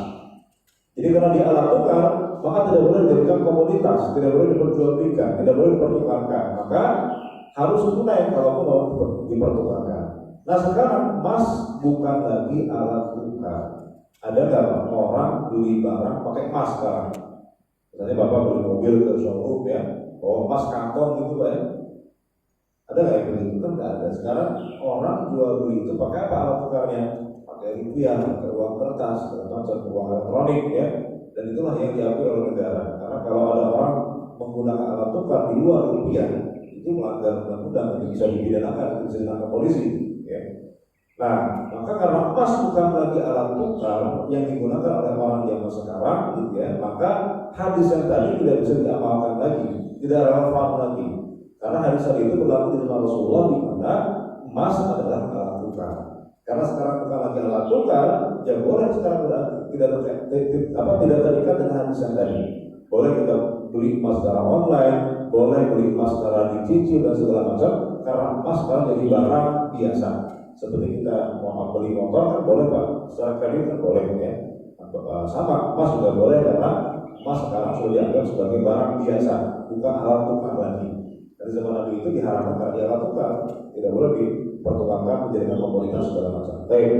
Jadi karena dia alat tukar, maka tidak boleh dijadikan komoditas, tidak boleh diperjualbelikan, tidak boleh dipertukarkan. Maka harus tunai kalau mau dipertukarkan. Nah sekarang emas bukan lagi alat tukar. Ada nggak orang beli barang pakai emas sekarang? Misalnya bapak beli mobil ke showroom ya, bawa emas kantong gitu pak ya. Ada nggak yang begitu? Kan nggak ada. Sekarang orang jual beli itu pakai apa alat tukarnya? Pakai rupiah, pakai uang kertas, segala macam uang elektronik ya. Dan itulah yang diakui oleh negara. Karena kalau ada orang menggunakan alat tukar di luar rupiah, itu melanggar undang-undang, itu bisa dipidanakan, itu bisa ditangkap polisi. Ya. Nah, maka karena emas bukan lagi alat tukar yang digunakan oleh orang zaman sekarang, gitu ya, maka hadis yang tadi tidak bisa diamalkan lagi, tidak relevan lagi. Karena hadis tadi itu berlaku di zaman Rasulullah di mana emas adalah alat tukar. Karena sekarang bukan lagi alat tukar, ya boleh sekarang tidak terikat dengan hadis yang tadi. Boleh kita beli emas secara online, boleh beli emas secara dicicil dan segala macam. Karena emas sekarang jadi barang biasa. Seperti kita mau beli motor kan boleh pak, secara kredit kan boleh ya. Sama emas juga boleh karena emas sekarang sudah dianggap sebagai barang biasa, bukan alat tukar lagi. Dari zaman Nabi itu diharamkan karena alat tukar, tidak boleh dipertukarkan menjadikan komoditas segala macam. Baik,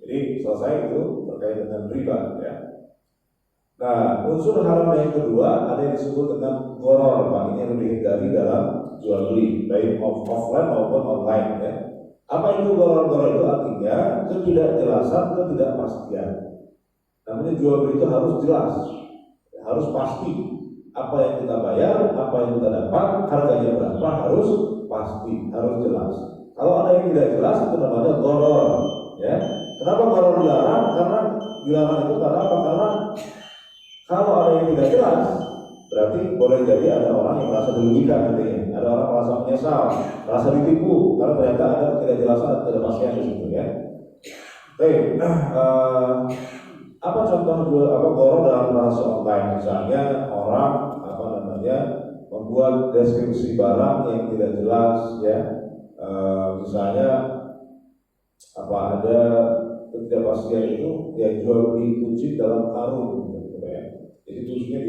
jadi selesai itu terkait dengan riba ya. Nah, unsur haram yang kedua ada yang disebut dengan gharar, pak. Ini yang dihindari dalam jual beli, baik offline maupun online ya. Apa itu gharar-gharar? Itu artinya ketidakjelasan, ketidakpastian. Namanya jual beli itu harus jelas, harus pasti. Apa yang kita bayar, apa yang kita dapat, harganya berapa, harus pasti, harus jelas. Kalau ada yang tidak jelas itu namanya gharar. Ya. Kenapa gharar dilarang? Karena dilarang itu karena apa? Karena kalau ada yang tidak jelas, berarti boleh jadi ada orang yang merasa dirugikan nantinya, ada orang merasa menyesal, merasa ditipu karena ternyata ada ketidakjelasan dan ketidakpastian di situ ya. Baik, apa contoh gharar dalam transaksi online? Misalnya orang membuat deskripsi barang yang tidak jelas ya, misalnya ada ketidakpastian itu ya jual beli kunci dalam karung. Jadi khususnya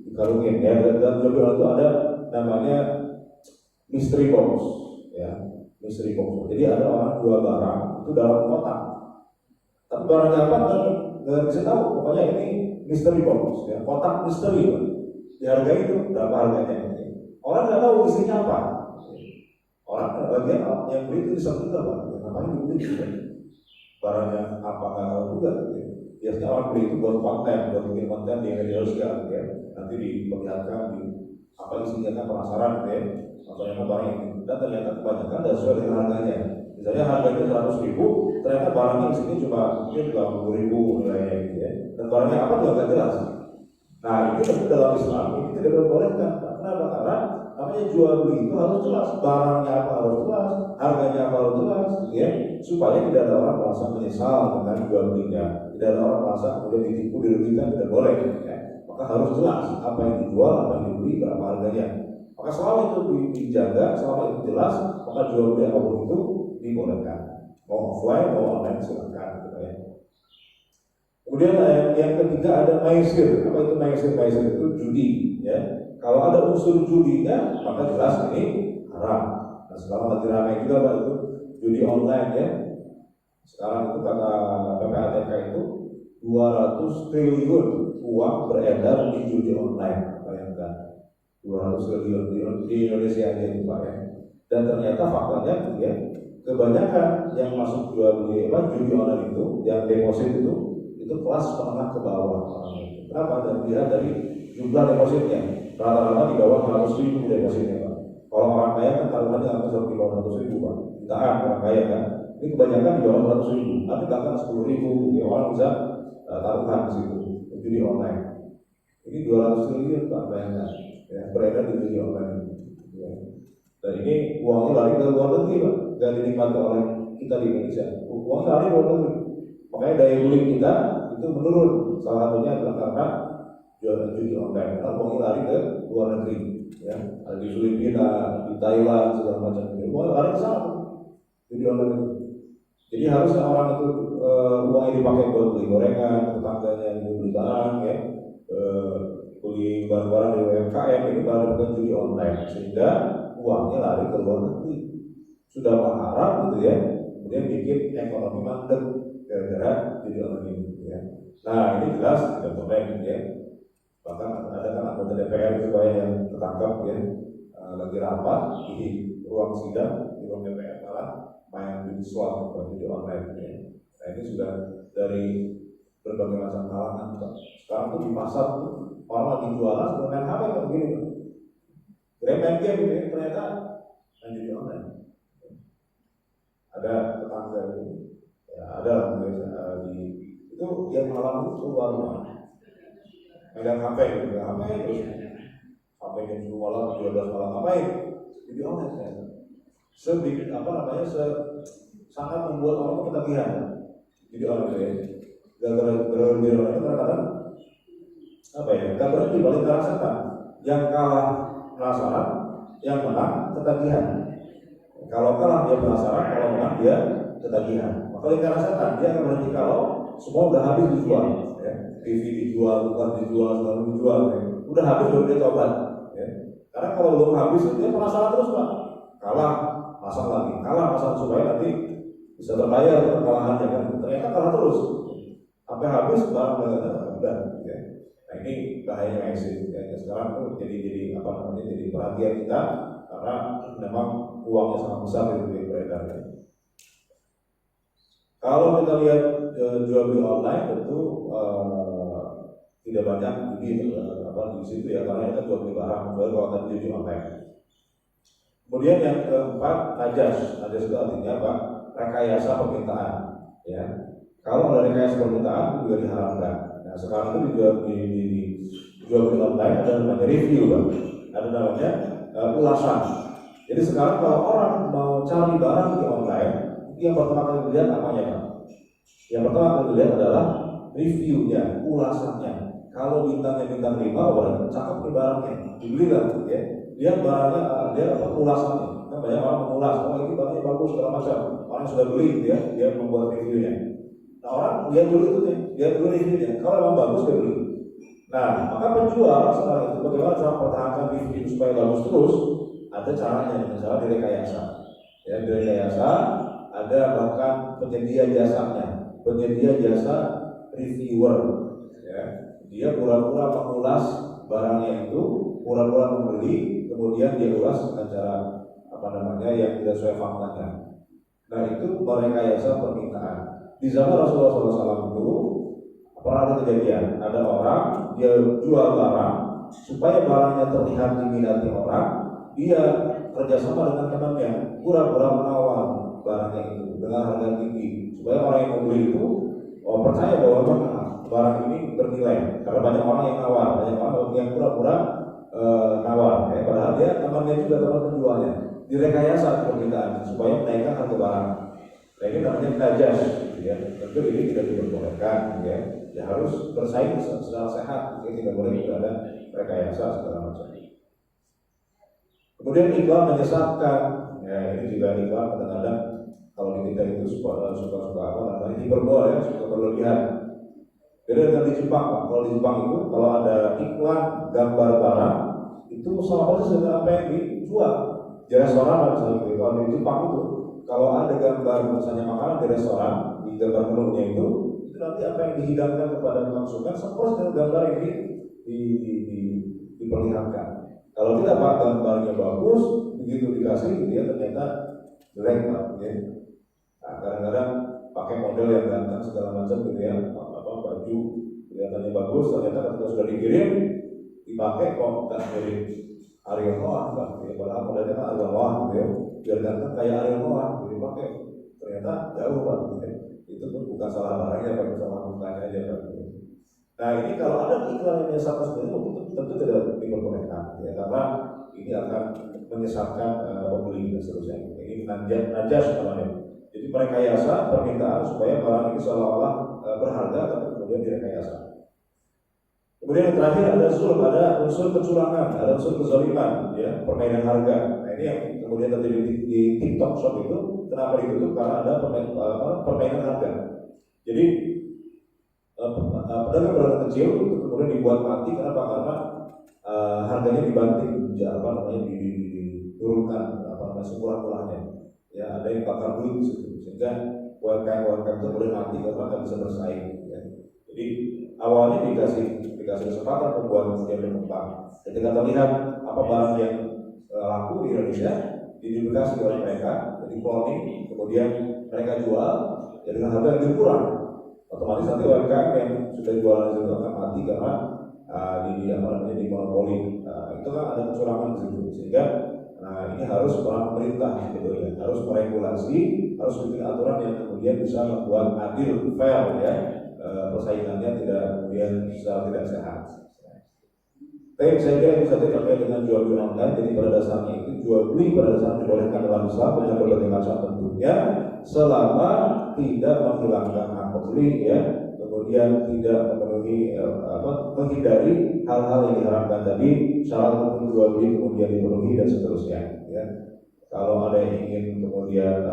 dikarungin ya, dan juga itu ada namanya mystery box ya, mystery box. Jadi ada orang jual barang itu dalam kotak, tapi barangnya apa nggak bisa tahu. Pokoknya ini mystery box ya, kotak misteri. Dihargai itu berapa harganya? Orang nggak tahu isinya apa. Orang bagian yang beli itu bisa juga pak, namanya dibeli juga. Barangnya apa nggak tahu juga. Biasanya orang beli itu buat konten, buat bikin konten di media sosial ya. Nanti diperlihatkan di apa isinya kan penasaran ya. Atau yang barang ini. Dan ternyata kebanyakan tidak sesuai dengan harganya. Misalnya harganya 100.000, ternyata barangnya isinya cuma mungkin 20.000 nilainya gitu ya. Dan barangnya apa juga nggak jelas. Nah ini tentu dalam Islam ini tidak diperbolehkan. Kenapa? Karena namanya jual beli itu harus jelas, barangnya apa harus jelas, harganya apa harus jelas, ya, supaya tidak ada orang merasa menyesal dengan jual belinya, tidak ada orang merasa kemudian ditipu, dirugikan, tidak boleh. Ya. Maka harus jelas apa yang dijual, apa yang dibeli, berapa harganya. Maka selama itu dijaga, selama itu jelas, maka jual beli apapun itu dibolehkan. Mau offline, mau online silakan. Gitu ya. Kemudian yang ketiga ada maisir. Apa itu maisir? Maisir itu judi. Ya. Kalau ada unsur judinya, maka jelas ini haram. Nah sekarang lagi ramai juga pak itu judi online ya. Sekarang itu kata PPATK itu 200 triliun uang beredar di judi online. Bayangkan 200 triliun di Indonesia aja itu pak ya. Dan ternyata faktanya ya, kebanyakan yang masuk jual beli judi online itu, yang deposit itu kelas menengah ke bawah. Kenapa? Dan dia dari jumlah depositnya rata-rata di bawah 100.000 depositnya pak. Kalau orang kaya kan taruhannya hampir di bawah 100.000 pak. Jutaan orang kaya kan. Ini kebanyakan di bawah 100.000. Tapi bahkan 10.000 ya orang bisa taruhan di situ. Judi online. Ini 200 triliun pak bayangkan. Ya, beredar di judi online. Ya. Dan ini uangnya lari ke luar negeri pak. Gak dinikmati oleh kita di Indonesia. Uangnya lari ke luar negeri. Makanya daya beli kita itu menurun. Salah satunya adalah karena jualan judi online, karena uangnya lari ke luar negeri, ya, ada di Filipina, di Thailand, segala macam. Uangnya lari ke sana, judi online itu. Jadi harusnya orang itu uangnya dipakai buat beli gorengan, tetangganya beli barang, ya, beli barang-barang di UMKM, ini baru bukan judi online, sehingga uangnya lari ke luar negeri. Sudah haram gitu ya. kemudian bikin ekonomi mandek gara-gara judi online ini. Ya. Nah ini jelas tidak boleh ya. Bahkan ada kan anggota DPR supaya yang tertangkap ya lagi rapat di ruang sidang di ruang DPR malah main judi slot atau judi online ya. Nah ini sudah dari berbagai macam kalangan. Sekarang tuh di pasar tuh orang lagi jualan sudah main HP kayak begini. Kira main game gitu ya, ternyata main judi online. Ada tetangga ini, ya ada di itu yang malam itu keluar rumah. Megang HP, terus sampai jam 10 malam, 12 malam ngapain? Jadi online ya. Sedikit sangat membuat orang ketagihan. Jadi online ya. Gara-gara di online kadang-kadang gak berhenti balik merasakan. Yang kalah penasaran, yang menang ketagihan. Kalau kalah dia penasaran, kalau menang dia ketagihan. Maka yang rasakan dia akan berhenti kalau semua udah habis dijual. TV dijual, bukan dijual, selalu dijual. Ya. Udah habis baru dia tobat. Ya. Karena kalau belum habis dia penasaran terus Pak. Kalah, pasang lagi, supaya nanti bisa terbayar kekalahannya kan. Ternyata kalah terus. Sampai habis barang udah. Ya. Nah ini bahayanya exit. Ya. Sekarang tuh jadi perhatian kita karena memang uangnya sangat besar itu beredar. Ya. Kalau kita lihat jual beli online tentu tidak banyak di situ ya karena kita jual beli barang kalau tadi judi online. Kemudian yang keempat najas itu artinya apa? Rekayasa permintaan. Ya. Kalau ada rekayasa permintaan juga diharamkan. Nah sekarang itu di jual beli online ada namanya review Pak. Ada namanya ulasan. Jadi sekarang kalau orang mau cari barang di online yang pertama kali dilihat apanya Pak? Yang pertama kali dilihat adalah reviewnya, ulasannya. Kalau bintangnya bintang 5, berarti cakep nih barangnya, dibeli lah, ya. Lihat barangnya, dia ulasannya. Kan banyak orang mengulas, ini barangnya bagus segala macam. Orang sudah beli, dia membuat reviewnya. Nah orang lihat dulu itu nih, lihat dulu reviewnya. Kalau memang bagus dia beli. Nah maka penjual sekarang itu bagaimana cara mempertahankan review supaya bagus terus? Ada caranya, dengan cara direkayasa. Ya, direkayasa. Ada bahkan penyedia jasanya, penyedia jasa reviewer. Ya. Dia pura-pura mengulas barangnya itu, pura-pura membeli, kemudian dia ulas dengan cara yang tidak sesuai faktanya. Nah itu merekayasa permintaan. Di zaman Rasulullah SAW itu pernah ada kejadian, ada orang dia jual barang supaya barangnya terlihat diminati orang, dia kerjasama dengan temannya, pura-pura menawar barangnya itu dengan harga tinggi supaya orang yang membeli itu percaya bahwa barang ini bernilai karena banyak orang yang nawar, banyak orang yang pura-pura nawar, padahal dia temannya juga teman penjualnya direkayasa permintaan supaya menaikkan harga barang. Nah ini namanya najas, ya. Tentu ini tidak diperbolehkan, ya harus bersaing secara sehat, tidak boleh ada rekayasa segala macam. Kemudian iklan menyesatkan, ya ini juga iklan kadang-kadang kalau kita itu suka hiperbol ya, suka berlebihan. Beda dengan di Jepang, Pak. Kalau di Jepang itu kalau ada iklan gambar barang itu sama persis dengan apa yang dijual di restoran misalnya. Kalau di Jepang itu kalau ada gambar misalnya makanan di restoran di gambar menunya itu nanti apa yang dihidangkan kepada konsumen sama dengan gambar yang diperlihatkan. Kalau tidak Pak, gambarnya bagus, begitu dikasih dia ternyata jelek Pak. Ya. Nah, kadang-kadang pakai model yang ganteng segala macam gitu ya, baju kelihatannya bagus, ternyata ketika sudah dikirim dipakai kok nggak mirip Ariel Noah Pak. Ya, padahal modelnya kan Ariel Noah gitu ya, biar ganteng kayak Ariel Noah, jadi pakai ternyata jauh Pak. Ya. Itu pun bukan salah barangnya, Pak, salah mukanya aja Pak. Nah ini kalau ada iklan yang menyesatkan seperti itu tentu tidak diperbolehkan, ya, karena ini akan menyesatkan pembeli dan seterusnya. Ini najas namanya. Jadi merekayasa permintaan supaya barang ini seolah-olah berharga tapi kemudian direkayasa. Kemudian yang terakhir ada unsur kecurangan, ada unsur kezaliman, ya, permainan harga. Nah ini yang kemudian terjadi di TikTok Shop itu kenapa ditutup? Karena ada permainan harga. Jadi pedagang kecil itu kemudian dibuat mati kenapa? Karena harganya dibanting, diturunkan semurah-murahnya. ya ada yang bakar duit di situ, sehingga UMKM itu boleh mati karena nggak bisa bersaing. Ya. Jadi awalnya dikasih kesempatan membuat dia berkembang. Ketika terlihat apa barang yang laku di Indonesia diedukasi oleh mereka, jadi cloning, kemudian mereka jual, ya dengan harga yang lebih kurang. Otomatis nanti UMKM yang sudah jualan itu akan mati karena di monopoli. Itu kan ada kecurangan di situ, sehingga ini harus pemerintah gitu ya, harus meregulasi, harus bikin aturan yang kemudian bisa membuat adil, fair ya, persaingannya tidak kemudian secara tidak sehat. Baik, saya kira itu saja terkait dengan jual beli online. Jadi pada dasarnya itu jual beli pada dasarnya dibolehkan dalam Islam dengan berbagai macam bentuknya, selama tidak menghilangkan hak pembeli ya, kemudian tidak memenuhi menghindari hal-hal yang diharapkan tadi, syarat untuk jual beli kemudian dipenuhi dan seterusnya. Ya. Kalau ada yang ingin kemudian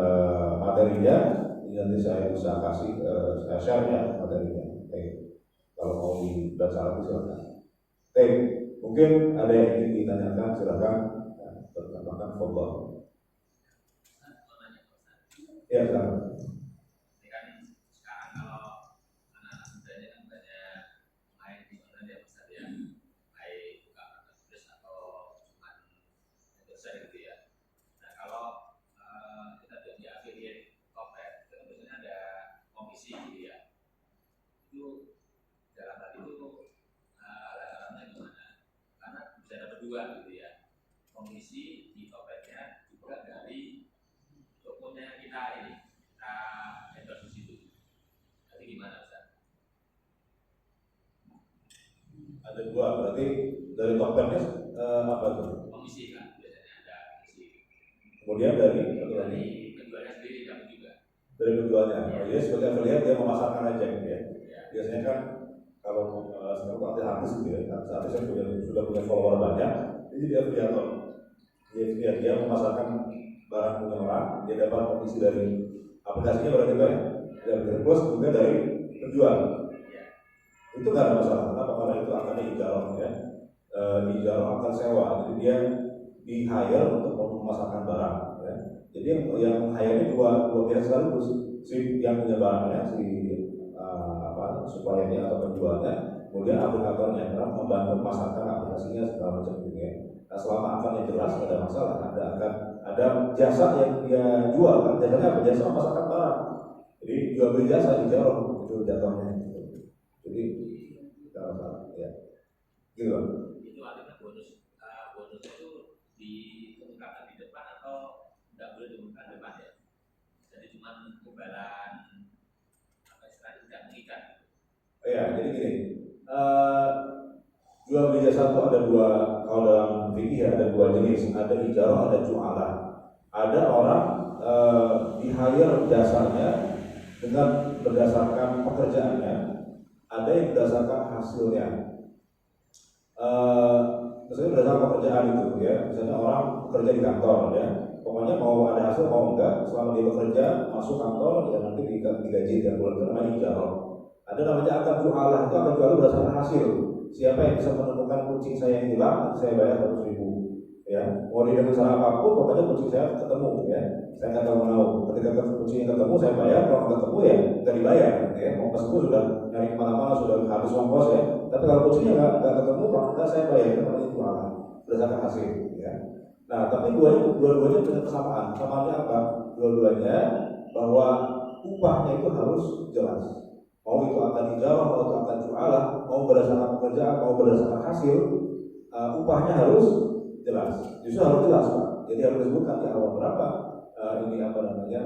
materinya, ini nanti saya bisa kasih saya share ya materinya. Baik. Kalau mau dibaca lagi silakan. Baik. Mungkin ada yang ingin ditanyakan, silakan pertanyaan follow. Ya, silakan. Ini kan sekarang kalau anak-anak mudanya kan banyak main di online ya Ustaz ya, baik buka marketplace atau cuma endorser gitu ya. Nah kalau kita jadi affiliate Tokped, itu biasanya ada komisi gitu ya. Itu dalam hal itu alat-alatnya gimana? Karena bisa ada berdua gitu ya, komisi di Tokpednya juga dari tokonya kita ini, kita endorse di situ. Jadi gimana Ustaz? Ada dua, berarti dari Tokpednya apa tuh? Komisi kan biasanya ada komisi. Kemudian dari penjualnya sendiri dapat juga. Dari penjualnya, ya sebagai affiliate dia memasarkan aja gitu ya. Biasanya kan kalau sekarang artis gitu ya, artis yang sudah punya follower banyak, jadi dia afiliator. Dia memasarkan barang punya orang, dia dapat komisi dari aplikasinya berarti banyak. Plus juga dari penjual. Itu nggak ada masalah, kenapa? Karena itu akan diijarah ya, diijarah akan sewa. Jadi dia di hire untuk memasarkan barang. Ya. Jadi yang hire dua pihak sekaligus, si yang punya barangnya, si suppliernya atau penjualnya, kemudian aplikatornya karena membantu memasarkan aplikasinya segala macam gitu ya. Nah, selama akannya jelas tidak ada masalah, ada jasa yang dia jual kan, jasanya apa? Jasa memasarkan barang. Jadi jual beli jasa dijarah itu jatuhnya. Jadi tidak masalah ya. Gitu. Itu artinya bonusnya itu diumumkan di depan atau tidak boleh diumumkan di depan ya? Jadi cuma imbalan apa istilahnya tidak mengikat. Ya, jadi gini, jual beli jasa itu ada dua, kalau dalam fikih ada dua jenis, ada ijarah, ada jualah. Ada orang di-hire jasanya dengan berdasarkan pekerjaannya, ada yang berdasarkan hasilnya. Misalnya berdasarkan pekerjaan itu ya, misalnya orang bekerja di kantor ya, pokoknya mau ada hasil mau enggak, selama dia bekerja masuk kantor ya nanti digaji tiap bulan, itu namanya ijarah. Ada namanya akad jualah, itu akad jualah berdasarkan hasil. Siapa yang bisa menemukan kucing saya yang hilang, nanti saya bayar 100.000. Ya, mau dengan cara apapun, pokoknya kucing saya ketemu ya. Saya nggak tahu mau. Ketika kucing ketemu saya bayar, kalau nggak ketemu ya nggak dibayar. Ya, mau meskipun sudah nyari kemana-mana sudah habis ongkos ya. Tapi kalau kucingnya nggak ketemu, maka saya bayar. Itu namanya jualah berdasarkan hasil. Ya. Nah, tapi dua-duanya punya kesamaan. Samaannya apa? Dua-duanya bahwa upahnya itu harus jelas. Mau itu akan ijarah, mau itu akan jualah, mau berdasarkan pekerjaan, mau berdasarkan hasil, upahnya harus jelas. Justru harus jelas Pak. Jadi harus disebutkan di awal berapa ini apa namanya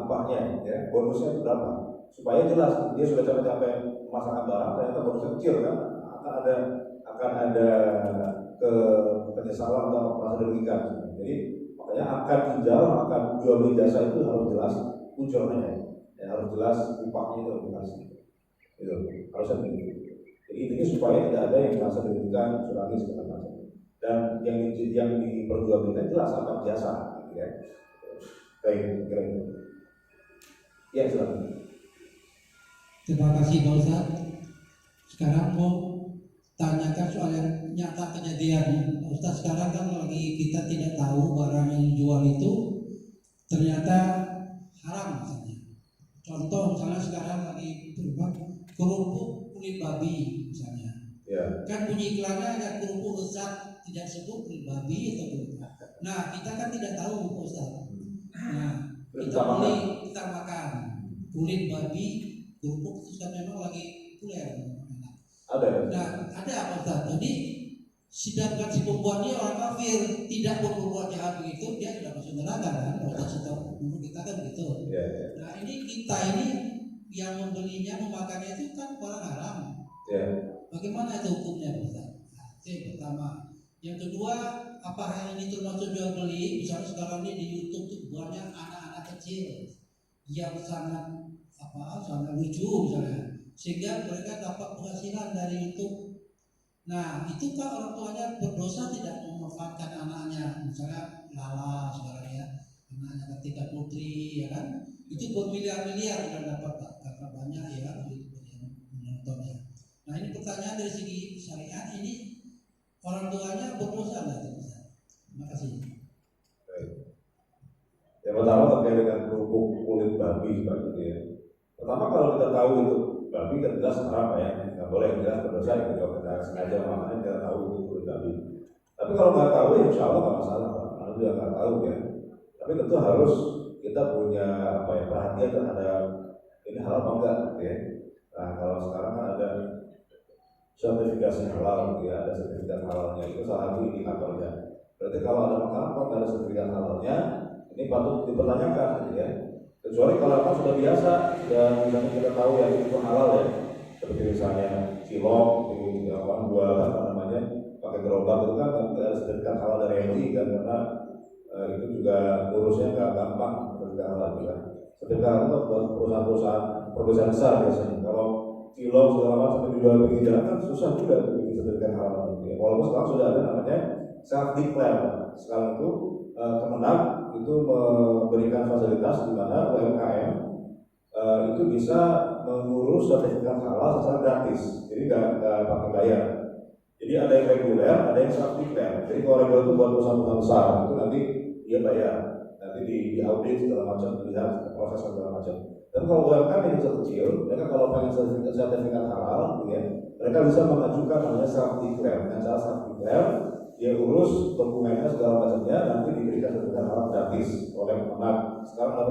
upahnya, ya, bonusnya itu berapa, supaya jelas. Dia sudah capek-capek memasarkan barang, ternyata bonusnya kecil kan, akan ada ke penyesalan atau merasa dirugikan. Jadi makanya akan ijarah, akan jual beli jasa itu harus jelas ujurnya. Ya, harus jelas upahnya itu harus jelas. Itu harusnya begitu. Jadi intinya supaya tidak ada yang merasa dirugikan, curangi segala macam. Dan yang diperjualbelikan jelas apa jasa, gitu ya. Baik, kira-kira. Ya, silakan. Terima kasih Pak Ustaz. Sekarang mau tanyakan soal yang nyata kejadian. Ustaz, sekarang kan lagi kita tidak tahu barang yang dijual itu ternyata haram misalnya. Contoh misalnya sekarang lagi berubah kerupuk kulit babi misalnya. Ya. Kan bunyi iklannya ada kerupuk lezat, tidak sebut kulit babi atau kulit. Nah kita kan tidak tahu Pak Ustaz. Nah kita beli, kita makan kulit babi, kerupuk itu kan memang lagi populer. Ada. Nah ada Pak Ustaz. Jadi sedangkan si pembuatnya orang kafir, tidak berbuat jahat begitu, dia sudah masuk neraka kan? Kalau kita menurut kita kan begitu. Ya. Nah ini kita ini yang membelinya, memakannya itu kan barang haram. Ya. Bagaimana itu hukumnya Pak Ustaz? Nah, itu yang pertama. Yang kedua, apa hal ini termasuk jual beli? Misalnya sekarang ini di YouTube tuh banyak anak-anak kecil yang sangat lucu misalnya, sehingga mereka dapat penghasilan dari YouTube. Nah, itu kan orang tuanya berdosa tidak memanfaatkan anaknya, misalnya Lala sekarang ya, anaknya Ketika Putri, ya kan? Itu bermiliar-miliar sudah dapat Pak, karena banyak ya yang menontonnya. Nah, ini pertanyaan dari segi syariat, ini orang tuanya berdosa nggak? Terima kasih. Baik. Yang pertama terkait dengan kerupuk kulit babi seperti ya. Pertama kalau kita tahu itu babi kan jelas haram ya, nggak boleh, jelas berdosa ya kalau kita sengaja makan kita tahu itu kulit babi. Tapi kalau nggak tahu ya insya Allah nggak masalah Pak, kalau juga nggak tahu ya. Tapi tentu harus kita punya perhatian terhadap ini halal apa enggak gitu ya. Nah kalau sekarang kan ada sertifikasi halal gitu ya, ada sertifikat halalnya, itu salah satu indikatornya. Berarti kalau ada makanan kok nggak ada sertifikat halalnya, ini patut dipertanyakan gitu ya. Kecuali kalau apa sudah biasa dan misalnya kita tahu ya itu halal ya, seperti misalnya cilok di jual pakai gerobak itu kan nggak ada sertifikat halal dari MUI kan, karena itu juga urusnya nggak gampang sertifikat halal juga. Sertifikat halal itu buat perusahaan besar biasanya. Kalau cilok segala macam dijual di jalan kan susah juga bikin sertifikat halal gitu ya. Walaupun sekarang sudah ada namanya self declare. Sekarang itu Kemenag itu memberikan fasilitas di mana UMKM itu bisa mengurus sertifikat halal secara gratis, jadi nggak pakai bayar. Jadi ada yang reguler, ada yang self declare. Jadi kalau reguler itu buat perusahaan besar itu nanti dia bayar, nanti di audit segala macam, dilihat proses segala macam. Tapi kalau UMKM yang kecil, mereka kalau pengen sertifikat halal, ya, mereka bisa mengajukan namanya self declare. Dengan cara self declare, dia urus dokumennya segala macamnya, nanti diberikan sertifikat halal gratis oleh Kemenag. Sekarang ada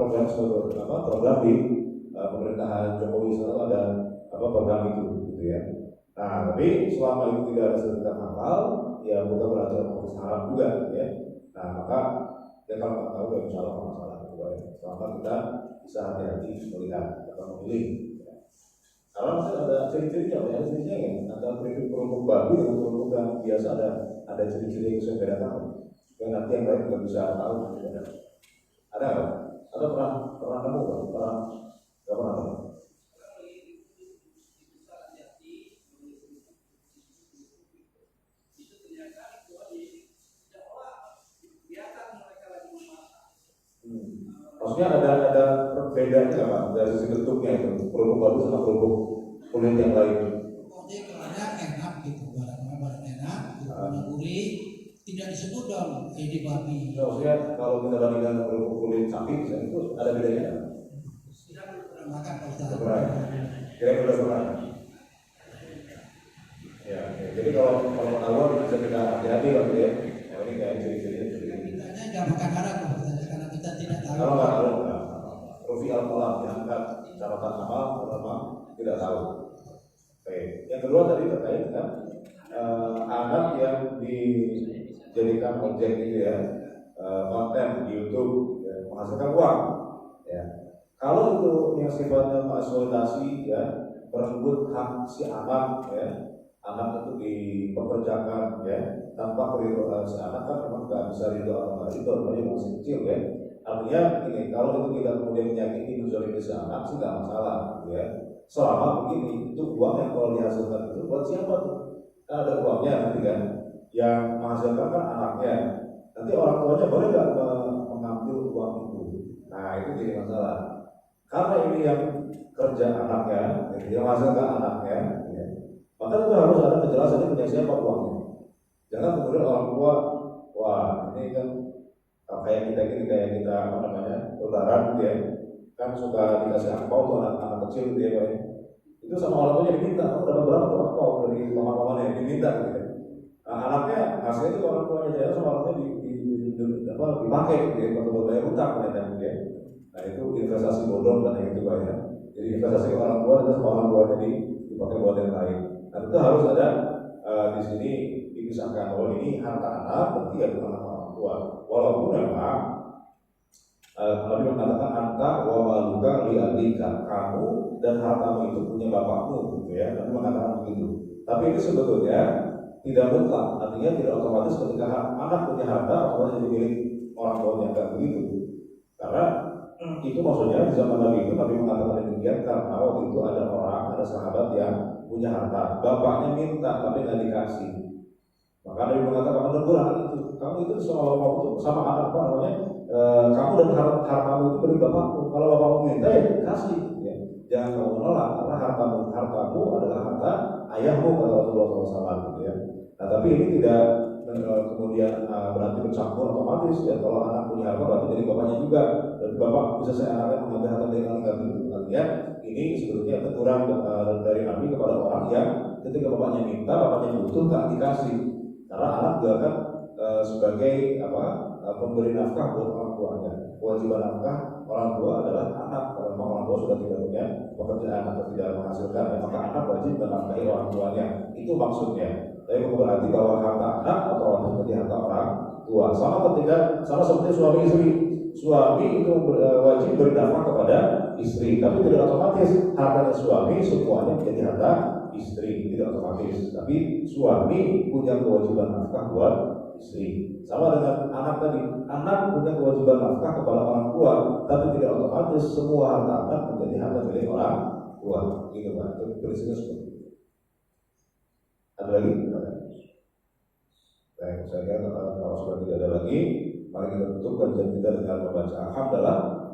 program di pemerintahan Jokowi sekarang ada program itu, gitu ya. Nah, tapi selama itu tidak ada sertifikat halal, ya bukan berarti orang haram juga, ya. Nah, maka ya kalau nggak tahu ya insya Allah masalah juga ya. Selama kita bisa hati-hati melihat atau memilih. Ya. Kalau misalnya ada ciri-cirinya, ya ciri-cirinya ya. Ada kerupuk babi dengan kerupuk yang biasa ada ciri-ciri yang bisa bedakan. Supaya nanti yang lain nggak bisa tahu. Ya. Ada nggak? Ada pernah nemu nggak? Nggak pernah nemu. Maksudnya ada perbedaannya nggak Pak dari sisi bentuknya itu kerupuk babi sama kerupuk kulit yang lain? Pokoknya kerana enak gitu, barang enak, punya gurih, tidak disebut dong ini babi. Maksudnya kalau kita bandingkan kerupuk kulit sapi misalnya itu ada bedanya nggak? Tidak pernah makan Pak Ustaz. Kira-kira udah pernah? Ya, jadi kalau ketahuan bisa kita hati-hati lah gitu ya. Nah, ini kayak ciri-cirinya seperti ini. Kitanya nggak makan haram Pak Ustaz, karena kita tidak tahu. Kalau nggak tahu, Rufi al-Qalam diangkat catatan amal, apa tidak tahu. Oke. Yang kedua tadi terkait dengan anak yang dijadikan objek ini ya, konten di YouTube ya, menghasilkan uang. Ya. Kalau itu yang sifatnya eksploitasi ya, merebut hak si anak ya, anak itu dipekerjakan ya, tanpa keridhaan si anak kan memang nggak bisa ridho atau nggak ridho, namanya masih kecil ya. Artinya ini kalau itu tidak kemudian menyakiti menzalimi si anak sih nggak masalah ya. Selama begini itu uang yang kalau dihasilkan itu buat siapa tuh? Kan ada uangnya nanti kan, yang menghasilkan kan anaknya. Nanti orang tuanya boleh nggak mengambil uang itu? Nah itu jadi masalah. Karena ini yang kerja anaknya, yang menghasilkan anaknya, ya, maka itu harus ada kejelasan punya siapa uangnya. Jangan kemudian orang tua, wah ini kan Kayak kita apa namanya, lebaran gitu ya, kan suka dikasih angpau tuh anak kecil gitu ya Pak ya. Itu sama orang tuanya diminta, dapat berapa tuh angpau dari paman-pamannya diminta gitu ya. Nah, anaknya hasilnya itu orang tuanya saya sama orang tuanya dipakai gitu ya, untuk bayar utang ternyata gitu ya. Nah itu investasi bodong dan itu Pak ya. Jadi investasi orang tua itu sama orang tuanya dipakai buat yang lain. Nah itu harus ada di sini dipisahkan bahwa ini harta anak berarti ya bukan harta orang tua. Walaupun memang Nabi mengatakan anta wa maluka li abika, kamu dan hartamu itu punya bapakmu gitu ya. Nabi mengatakan begitu. Tapi itu sebetulnya tidak mutlak, artinya tidak otomatis ketika anak punya harta otomatis jadi milik orang tuanya, enggak begitu. Karena itu maksudnya di zaman Nabi itu Nabi mengatakan demikian karena waktu itu ada sahabat yang punya harta, bapaknya minta tapi nggak dikasih. Maka Nabi mengatakan menegur anak itu, kamu itu sama anak apa namanya, kamu dan hartamu itu beri bapakmu. Kalau bapakmu minta ya kasih, ya. Jangan kamu menolak karena hartamu adalah harta ayahmu kata Rasulullah SAW gitu ya. Nah tapi ini tidak kemudian berarti bercampur otomatis ya, kalau anak punya harta berarti jadi bapaknya juga, dan bapak bisa saya anaknya mengambil harta dari anak itu. Artinya ini sebetulnya teguran dari Nabi kepada orang yang ketika bapaknya minta, bapaknya butuh tak dikasih, karena anak juga kan sebagai pemberi nafkah buat orang tuanya. Kewajiban nafkah orang tua adalah anak. Kalau memang orang tua sudah tidak punya pekerjaan atau tidak menghasilkan, ya, maka anak wajib menafkahi orang tuanya. Itu maksudnya. Tapi bukan berarti bahwa harta anak otomatis menjadi harta orang tua. Sama seperti suami istri. Suami itu wajib bernafkah kepada istri, tapi tidak otomatis hartanya suami semuanya menjadi harta istri, tidak otomatis. Tapi suami punya kewajiban nafkah buat istri. Sama dengan anak tadi, anak punya kewajiban nafkah kepada orang tua, tapi tidak otomatis semua harta anak menjadi harta milik orang tua. Gitu Pak, itu prinsipnya seperti itu. Ada lagi? Baik, saya kira kalau sudah tidak ada lagi, mari kita tutup kajian kita dengan membaca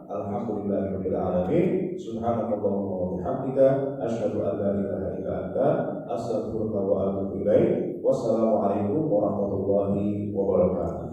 Alhamdulillahirabbil alamin, subhanakallahumma wa bihamdika, asyhadu an la ilaha illa anta, astaghfiruka wa atubu ilaik. Wassalamualaikum warahmatullahi wabarakatuh.